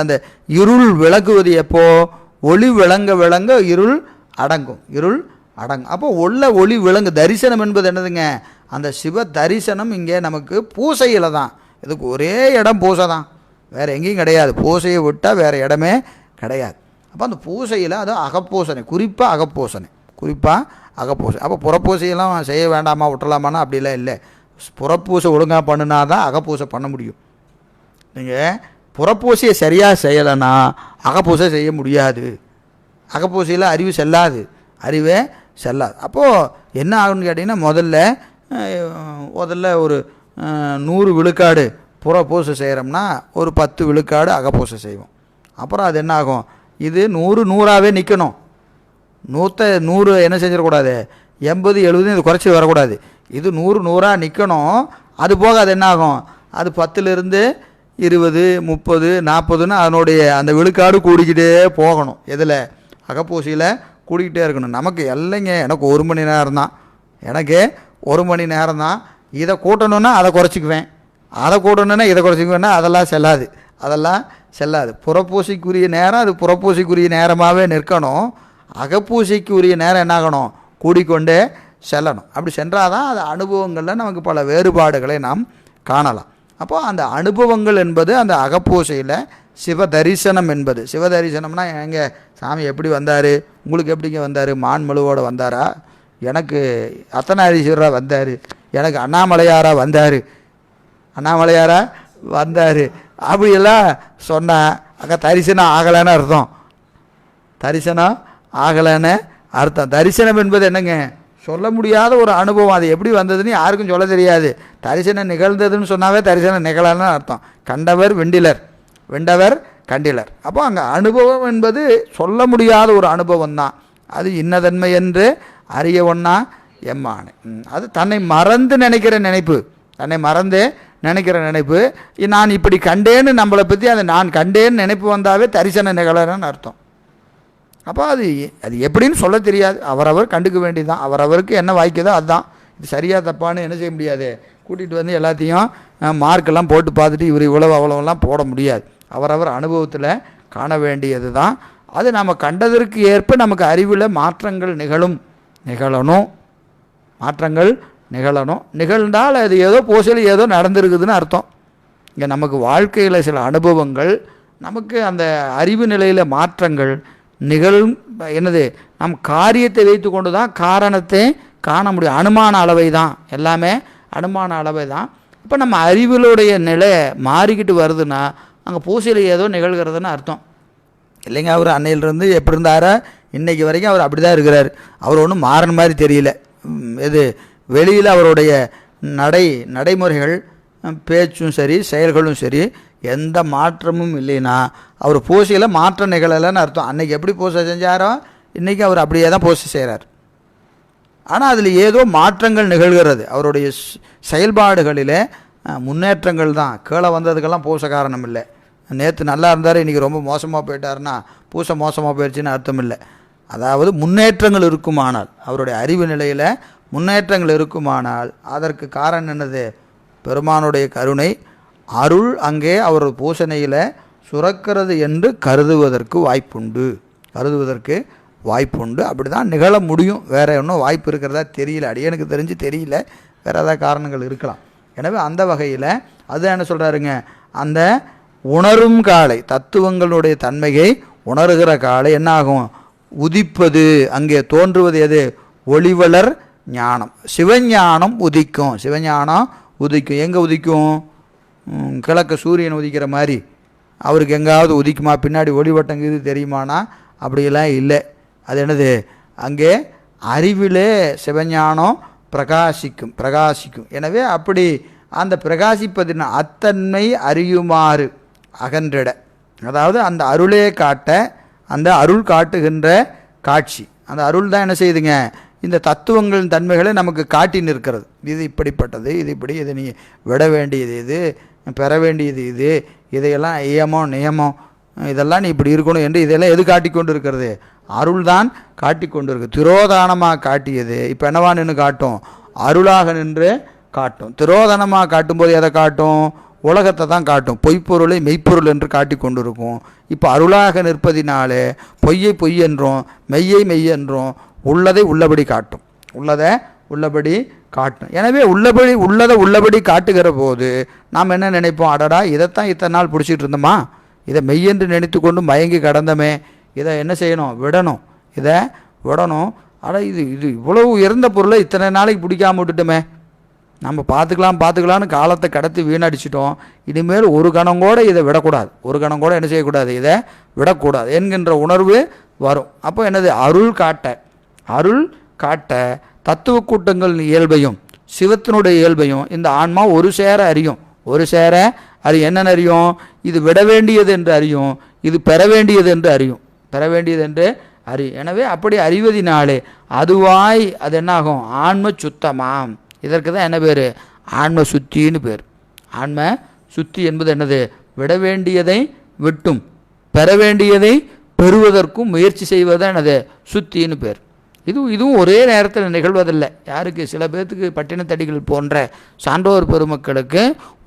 Speaker 2: அந்த இருள் விளக்குவது எப்போ? ஒளி விளங்க இருள் அடங்கும். அப்போ ஒளி விளங்கு தரிசனம் என்பது என்னதுங்க? அந்த சிவ தரிசனம் இங்கே நமக்கு பூசையில் தான். இதுக்கு ஒரே இடம் பூசை தான், வேறு எங்கேயும் கிடையாது. பூசையை விட்டால் வேறு இடமே கிடையாது. அப்போ அந்த பூசையில் அது அகப்பூசனை, குறிப்பாக அகப்பூசனை. அப்போ புறப்பூசையெல்லாம் செய்ய வேண்டாமா விட்டுலாமான்னா அப்படிலாம் இல்லை. புறப்பூசை ஒழுங்காக பண்ணினா தான் அகப்பூசை பண்ண முடியும். நீங்கள் புறப்பூசையை சரியாக செய்யலைன்னா அகப்பூசை செய்ய முடியாது. அகப்பூசையில் அறிவே செல்லாது. அப்போது என்ன ஆகுன்னு கேட்டிங்கன்னா, முதல்ல ஒரு 100 விழுக்காடு புறப்பூசை செய்கிறோம்னா ஒரு 10 விழுக்காடு அகப்பூசை செய்வோம். அப்புறம் அது என்ன ஆகும்? இது 100 நிற்கணும். 100 என்ன செஞ்சிடக்கூடாது? 80 70 இது குறைச்சி வரக்கூடாது. இது 100 நிற்கணும். அது போக அது என்ன ஆகும்? அது 10லிருந்து 20 30 40ன்னு அதனுடைய அந்த விழுக்காடு கூடிக்கிட்டே போகணும். எதில்? அகப்பூசையில் கூடிக்கிட்டே இருக்கணும். நமக்கு இல்லைங்க, எனக்கு 1 மணி நேரம் தான். இதை கூட்டணுன்னா அதை குறைச்சிக்குவேன், அதை கூட்டணுன்னா இதை குறைச்சிக்குவேன்னா அதெல்லாம் செல்லாது. புறப்பூசைக்குரிய நேரம் அது புறப்பூசைக்குரிய நேரமாகவே நிற்கணும். அகப்பூசைக்குரிய நேரம் என்ன ஆகணும்? கூடிக்கொண்டே செல்லணும். அப்படி சென்றால் தான் அது அனுபவங்களில் நமக்கு பல வேறுபாடுகளை நாம் காணலாம். அப்போ அந்த அனுபவங்கள் என்பது அந்த அகப்பூசையில் சிவதரிசனம் என்பது. சிவதரிசனம்னா எங்கே சாமி எப்படி வந்தார்? உங்களுக்கு எப்படிங்க வந்தார்? மான்மழுவோடு வந்தாரா? எனக்கு அர்த்தநாரீஸ்வரராக வந்தார், எனக்கு அண்ணாமலையாரா வந்தார் அப்படியெல்லாம் சொன்னால் அங்கே தரிசனம் ஆகலைன்னு அர்த்தம். தரிசனம் என்பது என்னங்க? சொல்ல முடியாத ஒரு அனுபவம். அது எப்படி வந்ததுன்னு யாருக்கும் சொல்ல தெரியாது. தரிசனம் நிகழ்ந்ததுன்னு சொன்னாவே தரிசனம் நிகழன்னு அர்த்தம். கண்டவர் கண்டிலர். அப்போ அங்கே அனுபவம் என்பது சொல்ல முடியாத ஒரு அனுபவம் தான். அது இன்னதன்மை என்று அறிய ஒண்ணா எம்மானு. அது தன்னை மறந்து நினைக்கிற நினைப்பு, தன்னை மறந்து நினைக்கிற நினைப்பு. நான் இப்படி கண்டேன்னு நம்மளை பற்றி அந்த நான் கண்டேன்னு நினைப்பு வந்தாவே தரிசன நிகழன்னு அர்த்தம். அப்போ அது எப்படின்னு சொல்ல தெரியாது, அவரவர் கண்டுக்க வேண்டியதுதான். அவரவருக்கு என்ன வாய்க்குதோ அதுதான். இது சரியாக தப்பான்னு என்ன செய்ய முடியாது, கூட்டிகிட்டு வந்து எல்லாத்தையும் மார்க்கெல்லாம் போட்டு பார்த்துட்டு இவர் இவ்வளவு அவ்வளோவெல்லாம் போட முடியாது. அவரவர் அனுபவத்தில் காண வேண்டியது தான். அது நம்ம கண்டதற்கு ஏற்ப நமக்கு அறிவில் மாற்றங்கள் நிகழணும். மாற்றங்கள் நிகழ்ந்தால் அது ஏதோ போசில் ஏதோ நடந்திருக்குதுன்னு அர்த்தம். இங்கே நமக்கு வாழ்க்கையில் சில அனுபவங்கள், நமக்கு அந்த அறிவு நிலையில் மாற்றங்கள் நிகழும். என்னது, நம் காரியத்தை வைத்து கொண்டு தான் காரணத்தை காண முடியும். அனுமான அளவை தான், எல்லாமே அனுமான அளவை தான். இப்போ நம்ம அறிவிலுடைய நிலை மாறிக்கிட்டு வருதுன்னா அங்கே பூசையில் ஏதோ நிகழ்கிறதுன்னு அர்த்தம் இல்லைங்க. அவர் அன்னையிலிருந்து எப்படி இருந்தாரோ இன்றைக்கி வரைக்கும் அவர் அப்படி தான் இருக்கிறார். அவர் ஒன்றும் மாறின மாதிரி தெரியல. இது வெளியில் அவருடைய நடைமுறைகள், பேச்சும் சரி செயல்களும் சரி எந்த மாற்றமும் இல்லைன்னா அவர் பூசையில் மாற்றம் நிகழலைன்னு அர்த்தம். அன்றைக்கி எப்படி பூசை செஞ்சாரோ இன்றைக்கி அவர் அப்படியே தான் பூசை செய்கிறார். ஆனால் அதில் ஏதோ மாற்றங்கள் நிகழ்கிறது. அவருடைய செயல்பாடுகளில் முன்னேற்றங்கள் தான். கீழே வந்ததுக்கெல்லாம் பூசை காரணம் இல்லை. நேற்று நல்லா இருந்தார், இன்றைக்கி ரொம்ப மோசமாக போயிட்டாருன்னா பூசை மோசமாக போயிடுச்சுன்னு அர்த்தம் இல்லை. அதாவது முன்னேற்றங்கள் இருக்குமானால், அவருடைய அறிவு நிலையில் முன்னேற்றங்கள் இருக்குமானால் அதற்கு காரணம் என்னது, பெருமானுடைய கருணை அருள் அங்கே அவர் பூசணையில் சுரக்கிறது என்று கருதுவதற்கு வாய்ப்புண்டு. அப்படி தான் நிகழ முடியும். வேறு ஒன்றும் வாய்ப்பு இருக்கிறதா தெரியல, அடியனுக்கு தெரிஞ்சு தெரியல. வேறு ஏதாவது காரணங்கள் இருக்கலாம். எனவே அந்த வகையில் அதுதான் என்ன சொல்கிறாருங்க, அந்த உணரும் காலை, தத்துவங்களுடைய தன்மையை உணர்கிற காலை என்னாகும், உதிப்பது. அங்கே தோன்றுவது எது, ஒளிவளர் ஞானம், சிவஞானம் உதிக்கும். எங்கே உதிக்கும், கிழக்க சூரியன் உதிக்கிற மாதிரி அவருக்கு எங்காவது உதிக்குமா, பின்னாடி ஒளிவட்டங்குது தெரியுமானா அப்படியெல்லாம் இல்லை. அது என்னது, அங்கே அறிவிலே சிவஞானம் பிரகாசிக்கும். எனவே அப்படி அந்த பிரகாசிப்பதின் அத்தன்மை அறியுமாறு அகன்றிட, அதாவது அந்த அருளே காட்ட, அந்த அருள் காட்டுகின்ற காட்சி, அந்த அருள் தான் என்ன செய்யுதுங்க, இந்த தத்துவங்களின் தன்மைகளை நமக்கு காட்டி நிற்கிறது. இது இப்படிப்பட்டது, இது இப்படி, இதை நீ விட வேண்டியது இது, பெற வேண்டியது இது, இதையெல்லாம் நியமம் இதெல்லாம் நீ இப்படி இருக்கணும் என்று இதெல்லாம் எது காட்டி கொண்டு இருக்கிறது, அருள் தான் காட்டி கொண்டு இருக்கு. திரோதானமாக காட்டியது இப்போ என்னவா நின்று காட்டும், அருளாக நின்று காட்டும். திரோதானமாக காட்டும்போது எதை காட்டும், உலகத்தை தான் காட்டும். பொய்ப்பொருளை மெய்ப்பொருள் என்று காட்டி கொண்டு இருக்கும். இப்போ அருளாக நிற்பதினாலே பொய்யை பொய் என்றும் மெய்யை மெய் என்றும் உள்ளதை உள்ளபடி காட்டும். எனவே உள்ளபடி காட்டுகிற போது நாம் என்ன நினைப்போம், அடடா இதைத்தான் இத்தனை நாள் பிடிச்சிட்டு இருந்தோமா, இதை மெய்யென்று நினைத்து கொண்டு மயங்கி கடந்தமே, இதை என்ன செய்யணும், விடணும். ஆனால் இது இவ்வளவு உயர்ந்த பொருளை இத்தனை நாளைக்கு பிடிக்காம விட்டுட்டோமே, நம்ம பார்த்துக்கலான்னு காலத்தை கடத்தி வீணடிச்சிட்டோம். இனிமேல் ஒரு கணம் கூட இதை விடக்கூடாது, என்ன செய்யக்கூடாது, இதை விடக்கூடாது என்கின்ற உணர்வு வரும். அப்போ என்னது, அருள் காட்ட தத்துவ கூட்டங்கள் இயல்பையும் சிவத்தினுடைய இயல்பையும் இந்த ஆன்மா ஒரு சேர அறியும். என்னென்ன அறியும், இது விட வேண்டியது என்று அறியும், இது பெற வேண்டியது என்று அறியும். எனவே அப்படி அறிவதினாலே அதுவாய் அது என்னாகும், ஆன்ம சுத்தமாம். இதற்கு தான் என்ன பேர், ஆன்ம சுத்தின்னு பேர். ஆன்ம சுத்தி என்பது என்னது, விட வேண்டியதை விட்டும் பெற வேண்டியதை பெறுவதற்கும் முயற்சி செய்வதுதான் என்னது, சுத்தின்னு பேர். இதுவும் ஒரே நேரத்தில் நிகழ்வதில்லை. யாருக்கு, சில பேர்த்துக்கு பட்டினத்தடிகள் போன்ற சான்றோர் பெருமக்களுக்கு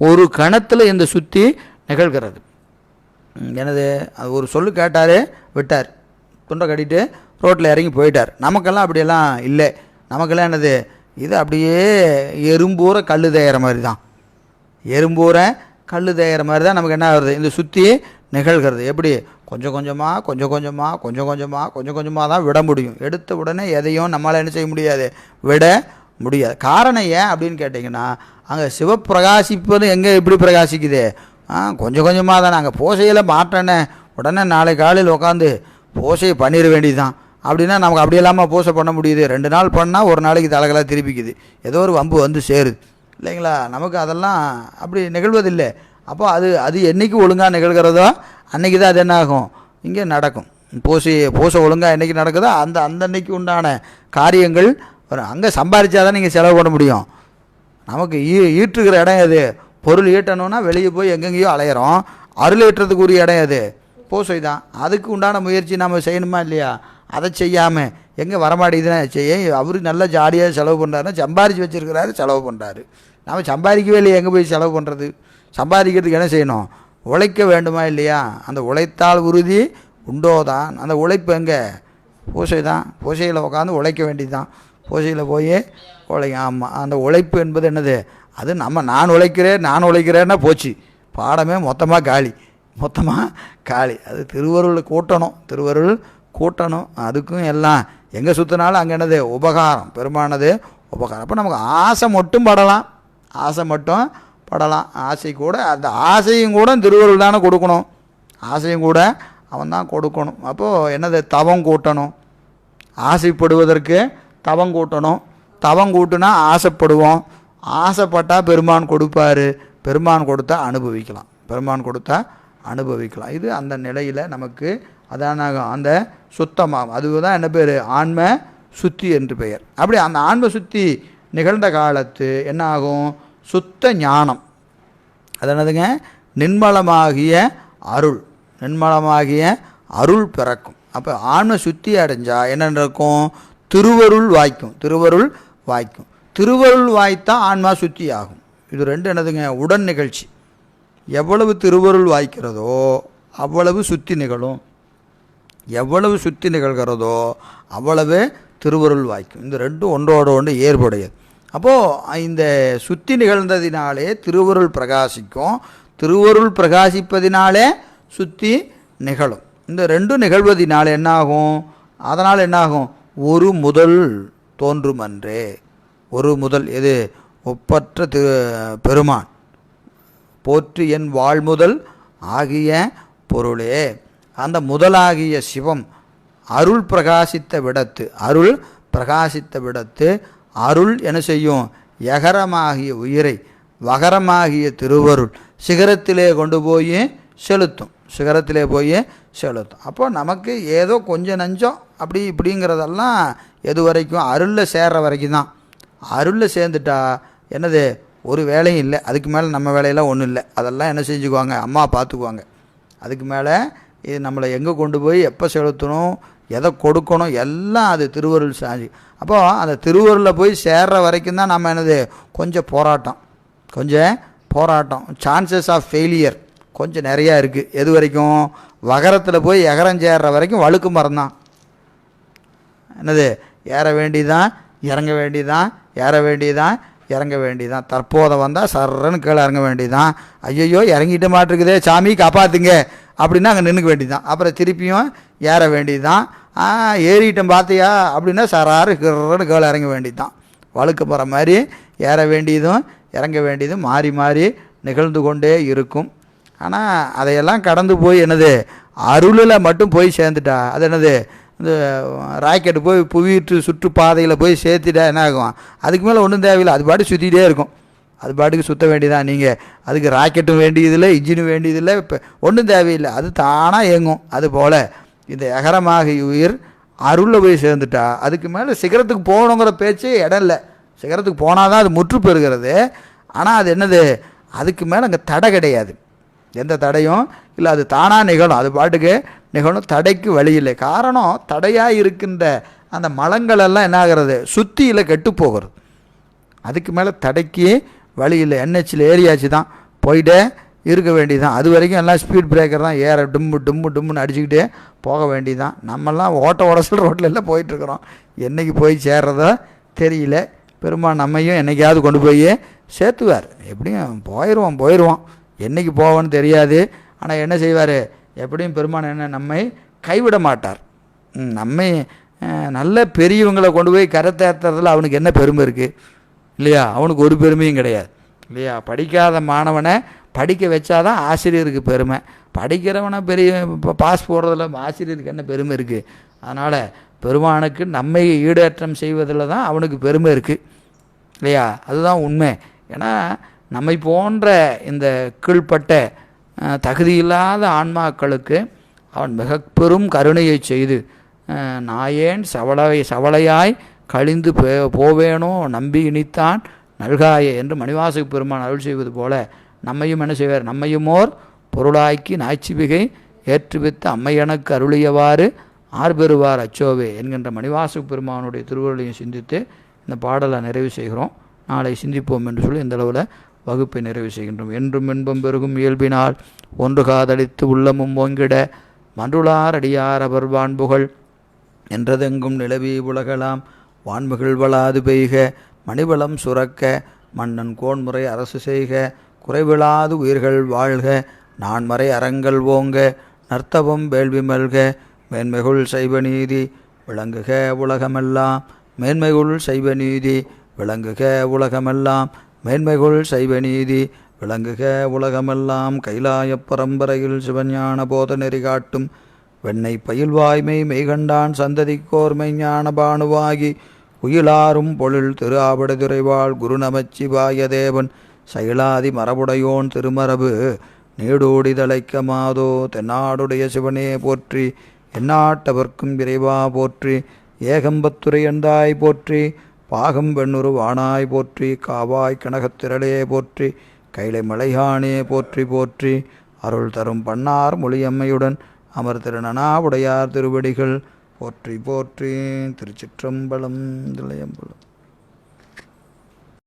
Speaker 2: ஒரு கணத்தில் இந்த சுத்தி நிகழ்கிறது. எனது அது ஒரு சொல்லு கேட்டார், விட்டார், துண்டை கட்டிட்டு ரோட்டில் இறங்கி போயிட்டார். நமக்கெல்லாம் அப்படியெல்லாம் இல்லை. நமக்கெல்லாம் என்னது, இது அப்படியே எறும்பூர கல் தேயிற மாதிரி தான், நமக்கு என்ன ஆகுறது, இந்த சுற்றி நிகழ்கிறது. எப்படி, கொஞ்சம் கொஞ்சமாக தான் விட முடியும். எடுத்த உடனே எதையும் நம்மளால் என்ன செய்ய முடியாது, விட முடியாது. காரணம் ஏன் அப்படின்னு கேட்டிங்கன்னா, அங்கே சிவப்பிரகாசிப்பது எங்கே எப்படி பிரகாசிக்குது, கொஞ்சம் கொஞ்சமாக தானே. அங்கே பூசையில் மாற்றனே உடனே நாளை காலையில் உட்காந்து பூசையை பண்ணிட வேண்டியது தான். அப்படின்னா நமக்கு அப்படி இல்லாமல் பூசை பண்ண முடியுது. 2 நாள் பண்ணால் ஒரு நாளைக்கு தலைகளாக திருப்பிக்குது, ஏதோ ஒரு வம்பு வந்து சேருது இல்லைங்களா. நமக்கு அதெல்லாம் அப்படி நிகழ்வதில்லை. அப்போ அது என்றைக்கு ஒழுங்காக நிகழ்கிறதோ அன்றைக்கி தான் அது என்ன ஆகும், இங்கே நடக்கும். பூசை ஒழுங்காக என்றைக்கு நடக்குதோ அந்த அன்னைக்கு உண்டான காரியங்கள் வரும். அங்கே சம்பாதிச்சா தான் நீங்கள் செலவு பண்ண முடியும். நமக்கு ஈட்டுக்கிற இடம் எது? பொருள் ஈட்டணும்னா வெளியே போய் எங்கெங்கேயோ அலையிறோம். அருள் ஈட்டுறதுக்குரிய இடம் எது? பூசை தான். அதுக்கு உண்டான முயற்சி நம்ம செய்யணுமா இல்லையா? அதை செய்யாமல் எங்கே வரமாட்டேங்குதுன்னா செய்ய அவர் நல்லா ஜாலியாக செலவு பண்ணுறாருன்னா சம்பாதிச்சு வச்சுருக்கிறாரு, செலவு பண்ணுறாரு. நம்ம சம்பாதிக்கவே இல்லையா, எங்கே போய் செலவு பண்ணுறது? சம்பாதிக்கிறதுக்கு என்ன செய்யணும்? உழைக்க வேண்டுமா இல்லையா? அந்த உழைத்தால் உறுதி உண்டோதான். அந்த உழைப்பு எங்கே? பூசை தான். பூசையில் உட்காந்து உழைக்க வேண்டியது தான். பூசையில் போய் ஆமாம், அந்த உழைப்பு என்பது என்னது? அது நான் உழைக்கிறேன்னா போச்சு, பாடமே மொத்தமாக காலி. அது திருவருள் கூட்டணும். அதுக்கும் எல்லாம் எங்கே சுற்றினாலும் அங்கே என்னது? உபகாரம், பெருமானது உபகாரம். அப்போ நமக்கு ஆசை மட்டும் படலாம். ஆசை கூட, அந்த ஆசையும் கூட திருவருள் தானே கொடுக்கணும். ஆசையும் கூட அவன் தான் கொடுக்கணும். அப்போது என்னது? தவம் கூட்டணும். ஆசைப்படுவதற்கு தவம் கூட்டணும். தவம் கூட்டுனா ஆசைப்படுவோம். ஆசைப்பட்டால் பெருமான் கொடுப்பார். பெருமான் கொடுத்தா அனுபவிக்கலாம். இது அந்த நிலையில் நமக்கு அதான அந்த சுத்தமாகும். அதுதான் என்ன பேர்? ஆன்ம சுத்தி என்று பெயர். அப்படி அந்த ஆன்ம சுத்தி நிகழ்ந்த காலத்து என்ன ஆகும்? சுத்த ஞானம். அது என்னதுங்க? நிர்மலமாகிய அருள் பிறக்கும். அப்போ ஆன்ம சுத்தி அடைஞ்சால் என்ன நடக்கும்? திருவருள் வாய்க்கும். திருவருள் வாய்த்தா ஆன்மா சுத்தி ஆகும். இது ரெண்டு என்னதுங்க? உடன் நிகழ்ச்சி. எவ்வளவு திருவருள் வாய்க்கிறதோ அவ்வளவு சுத்தி நிகழும். எவ்வளவு சுத்தி நிகழ்கிறதோ அவ்வளவு திருவருள் வாய்க்கும். இந்த ரெண்டும் ஒன்றோடு ஒன்று ஏற்புடையது. அப்போது இந்த சுத்தி நிகழ்ந்ததினாலே திருவருள் பிரகாசிக்கும். திருவருள் பிரகாசிப்பதினாலே சுத்தி நிகழும். இந்த ரெண்டும் நிகழ்வதினாலே என்னாகும்? அதனால் என்னாகும்? ஒரு முதல் தோன்றுமன்றே. ஒரு முதல் எது? ஒப்பற்ற பெருமான் போற்றி என் வாழ்முதல் ஆகிய பொருளே. அந்த முதலாகிய சிவம் அருள் பிரகாசித்த விடத்து அருள் என்ன செய்யும்? யகரமாகிய உயிரை வகரமாகிய திருவருள் சிகரத்திலே கொண்டு போய் செலுத்தும். அப்போ நமக்கு ஏதோ கொஞ்சம் நஞ்சம் அப்படி இப்படிங்கிறதெல்லாம் எது வரைக்கும்? அருளில் சேர்ற வரைக்கும் தான். அருளில் சேர்ந்துட்டா என்னது? ஒரு வேலையும் இல்லை. அதுக்கு மேலே நம்ம வேலையெல்லாம் ஒன்றும் இல்லை. அதெல்லாம் என்ன செஞ்சுக்குவாங்க? அம்மா பார்த்துக்குவாங்க. அதுக்கு மேலே இது நம்மளை எங்கே கொண்டு போய் எப்போ செலுத்தணும், எதை கொடுக்கணும், எல்லாம் அது திருவருள் சாஞ்சி. அப்போது அந்த திருவருளில் போய் சேர்ற வரைக்கும் தான் நம்ம என்னது? கொஞ்சம் போராட்டம். சான்சஸ் ஆஃப் ஃபெயிலியர் கொஞ்சம் நிறையா இருக்குது. எது வரைக்கும்? வகரத்தில் போய் எகரம் சேர்ற வரைக்கும் வழுக்கு மரம் தான். என்னது? ஏற வேண்டியதான், இறங்க வேண்டியதான். தற்போதை வந்தால் சர்றன்னு கீழே இறங்க வேண்டியதான். ஐயோ இறங்கிட்டு மாட்டிருக்குதே சாமி காப்பாற்றுங்க அப்படின்னா அங்கே நின்றுக்க வேண்டியதான். அப்புறம் திருப்பியும் ஏற வேண்டியதுதான். ஏறிட்டம் பார்த்தியா அப்படின்னா சராறு கிறன்னு கீழே இறங்க வேண்டியதுதான். வழுக்க போகிற மாதிரி ஏற வேண்டியதும் இறங்க வேண்டியதும் மாறி நிகழ்ந்து கொண்டே இருக்கும். ஆனால் அதையெல்லாம் கடந்து போய் என்னது? அருளில் மட்டும் போய் சேர்ந்துட்டா அது என்னது? இந்த ராக்கெட்டு போய் புவியிட்டு சுற்றுப்பாதையில் போய் சேர்த்துட்டா என்ன ஆகும்? அதுக்கு மேலே ஒன்றும் தேவையில்லை. அது பாட்டு சுற்றிகிட்டே இருக்கும். அது பாட்டுக்கு சுற்ற வேண்டியதான். நீங்கள் அதுக்கு ராக்கெட்டும் வேண்டியதில்லை, இன்ஜினும் வேண்டியதில்லை, இப்போ ஒன்றும் தேவையில்லை. அது தானாக இயங்கும். அதுபோல் இந்த எகரமாகி உயிர் அருளில் போய் சேர்ந்துட்டா அதுக்கு மேலே சிகரத்துக்கு போகணுங்கிற பேச்சே இடம் இல்லை. சிகரத்துக்கு போனால் தான் அது முற்று பெறுகிறது. ஆனால் அது என்னது? அதுக்கு மேலே அங்கே தடை கிடையாது. எந்த தடையும் இல்லை. அது தானாக நிகழும். அது பாட்டுக்கு நிகழும். தடைக்கு வழி இல்லை. காரணம் தடையாக இருக்கின்ற அந்த மலங்களெல்லாம் என்ன ஆகிறது? சுத்தியில் கெட்டு போகிறது. அதுக்கு மேலே தடைக்கு வழி இல்லை. என்ஹெச்சில் ஏரியாச்சு தான் போயிட்டே இருக்க வேண்டியதுதான். அது வரைக்கும் எல்லாம் ஸ்பீட் பிரேக்கர் தான். ஏற டும்முன்னு அடிச்சுக்கிட்டே போக வேண்டியதுதான். நம்மெல்லாம் உடசல் ரோட்டில் எல்லாம் போயிட்டுருக்குறோம். என்றைக்கு போய் சேர்றதோ தெரியல. பெருமாள் நம்மையும் என்றைக்காவது கொண்டு போய் சேர்த்துவார். எப்படியும் போயிடுவோம். என்றைக்கு போவோன்னு தெரியாது. ஆனால் என்ன செய்வார்? எப்படியும் பெருமான் நம்மை கைவிட மாட்டார். நம்மை நல்ல பெரியவங்களை கொண்டு போய் கரைத்தேர்த்துறதுல அவனுக்கு என்ன பெருமை இருக்குது இல்லையா? அவனுக்கு ஒரு பெருமையும் கிடையாது இல்லையா? படிக்காத மாணவனை படிக்க வச்சாதான் ஆசிரியருக்கு பெருமை. படிக்கிறவனை பெரிய பாஸ் போடுறதுல ஆசிரியருக்கு என்ன பெருமை இருக்குது? அதனால் பெருமானுக்கு நம்மை ஈடேற்றம் செய்வதில் தான் அவனுக்கு பெருமை இருக்குது இல்லையா? அதுதான் உண்மை. ஏன்னா நம்மை போன்ற இந்த கீழ்ப்பட்ட தகுதியில்லாத ஆன்மாக்களுக்கு அவன் மிக பெரும் கருணையை செய்து நாயேன் சவளையாய் கழிந்து போவேனோ நம்பி இனித்தான் நல்காயே என்று மணிவாசக பெருமான் அருள் செய்வது போல நம்மையும் என்ன செய்வார், நம்மையுமோர் பொருளாக்கி நாய்ச்சிபிகை ஏற்றுவித்து அம்மையனுக்கு அருளியவாறு ஆர்பெறுவார் அச்சோவே என்கின்ற மணிவாசக பெருமானுடைய திருவருளையும் சிந்தித்து இந்த பாடலை நிறைவு செய்கிறோம். நாளை சிந்திப்போம் என்று சொல்லி இந்த அளவில் வகுப்பை நிறைவு செய்கின்றோம். என்றும் இன்பம் பெருகும் இயல்பினால் ஒன்று காதலித்து உள்ளமும் ஓங்கிட மன்றுளார் அடியார் அவர் வான்புகள் என்றதெங்கும் நிலவி உலகலாம் வான்முகில் வளாது பெய்க மணிவளம் சுரக்க மன்னன் கோன்முறை அரசு செய்க குறைவிலாது உயிர்கள் வாழ்க நான்மறை அறங்கள் ஓங்க நர்த்தவம் வேள்வி மல்க மேன்மைகுள் சைவ நீதி விளங்குக உலகமெல்லாம் மேன்மைகுள் சைவ நீதி விளங்குக உலகமெல்லாம் மேன்மைகுள் சைவ நீதி விளங்குக உலகமெல்லாம் கைலாய பரம்பரையில் சிவஞான போத நெறி காட்டும் வெண்ணை பயில்வாய்மை மெய்கண்டான் சந்ததிக்கோர் மெய்ஞான பானுவாகி உயிலாரும் பொழில் திரு ஆவடுதுறைவாள் குரு நமச்சிவாய தேவன் சைலாதி மரபுடையோன் திருமரபு நீடூடி தழைக்க மாதோ தென்னாடுடைய சிவனே போற்றி எந்நாட்டவர்க்கும் இறைவா போற்றி ஏகம்பத்துரை எந்தாய் போற்றி பாகம் வெண்ணுரு வானாய் போற்றி காவாய் கனகத்திரளே போற்றி கைலை மலையானே போற்றி போற்றி அருள் தரும் பண்ணார் மொழியம்மையுடன் அமர் திருநனாவுடையார் திருவடிகள் போற்றி போற்றி. திருச்சிற்றம்பலம் தில்லையம்பலம்.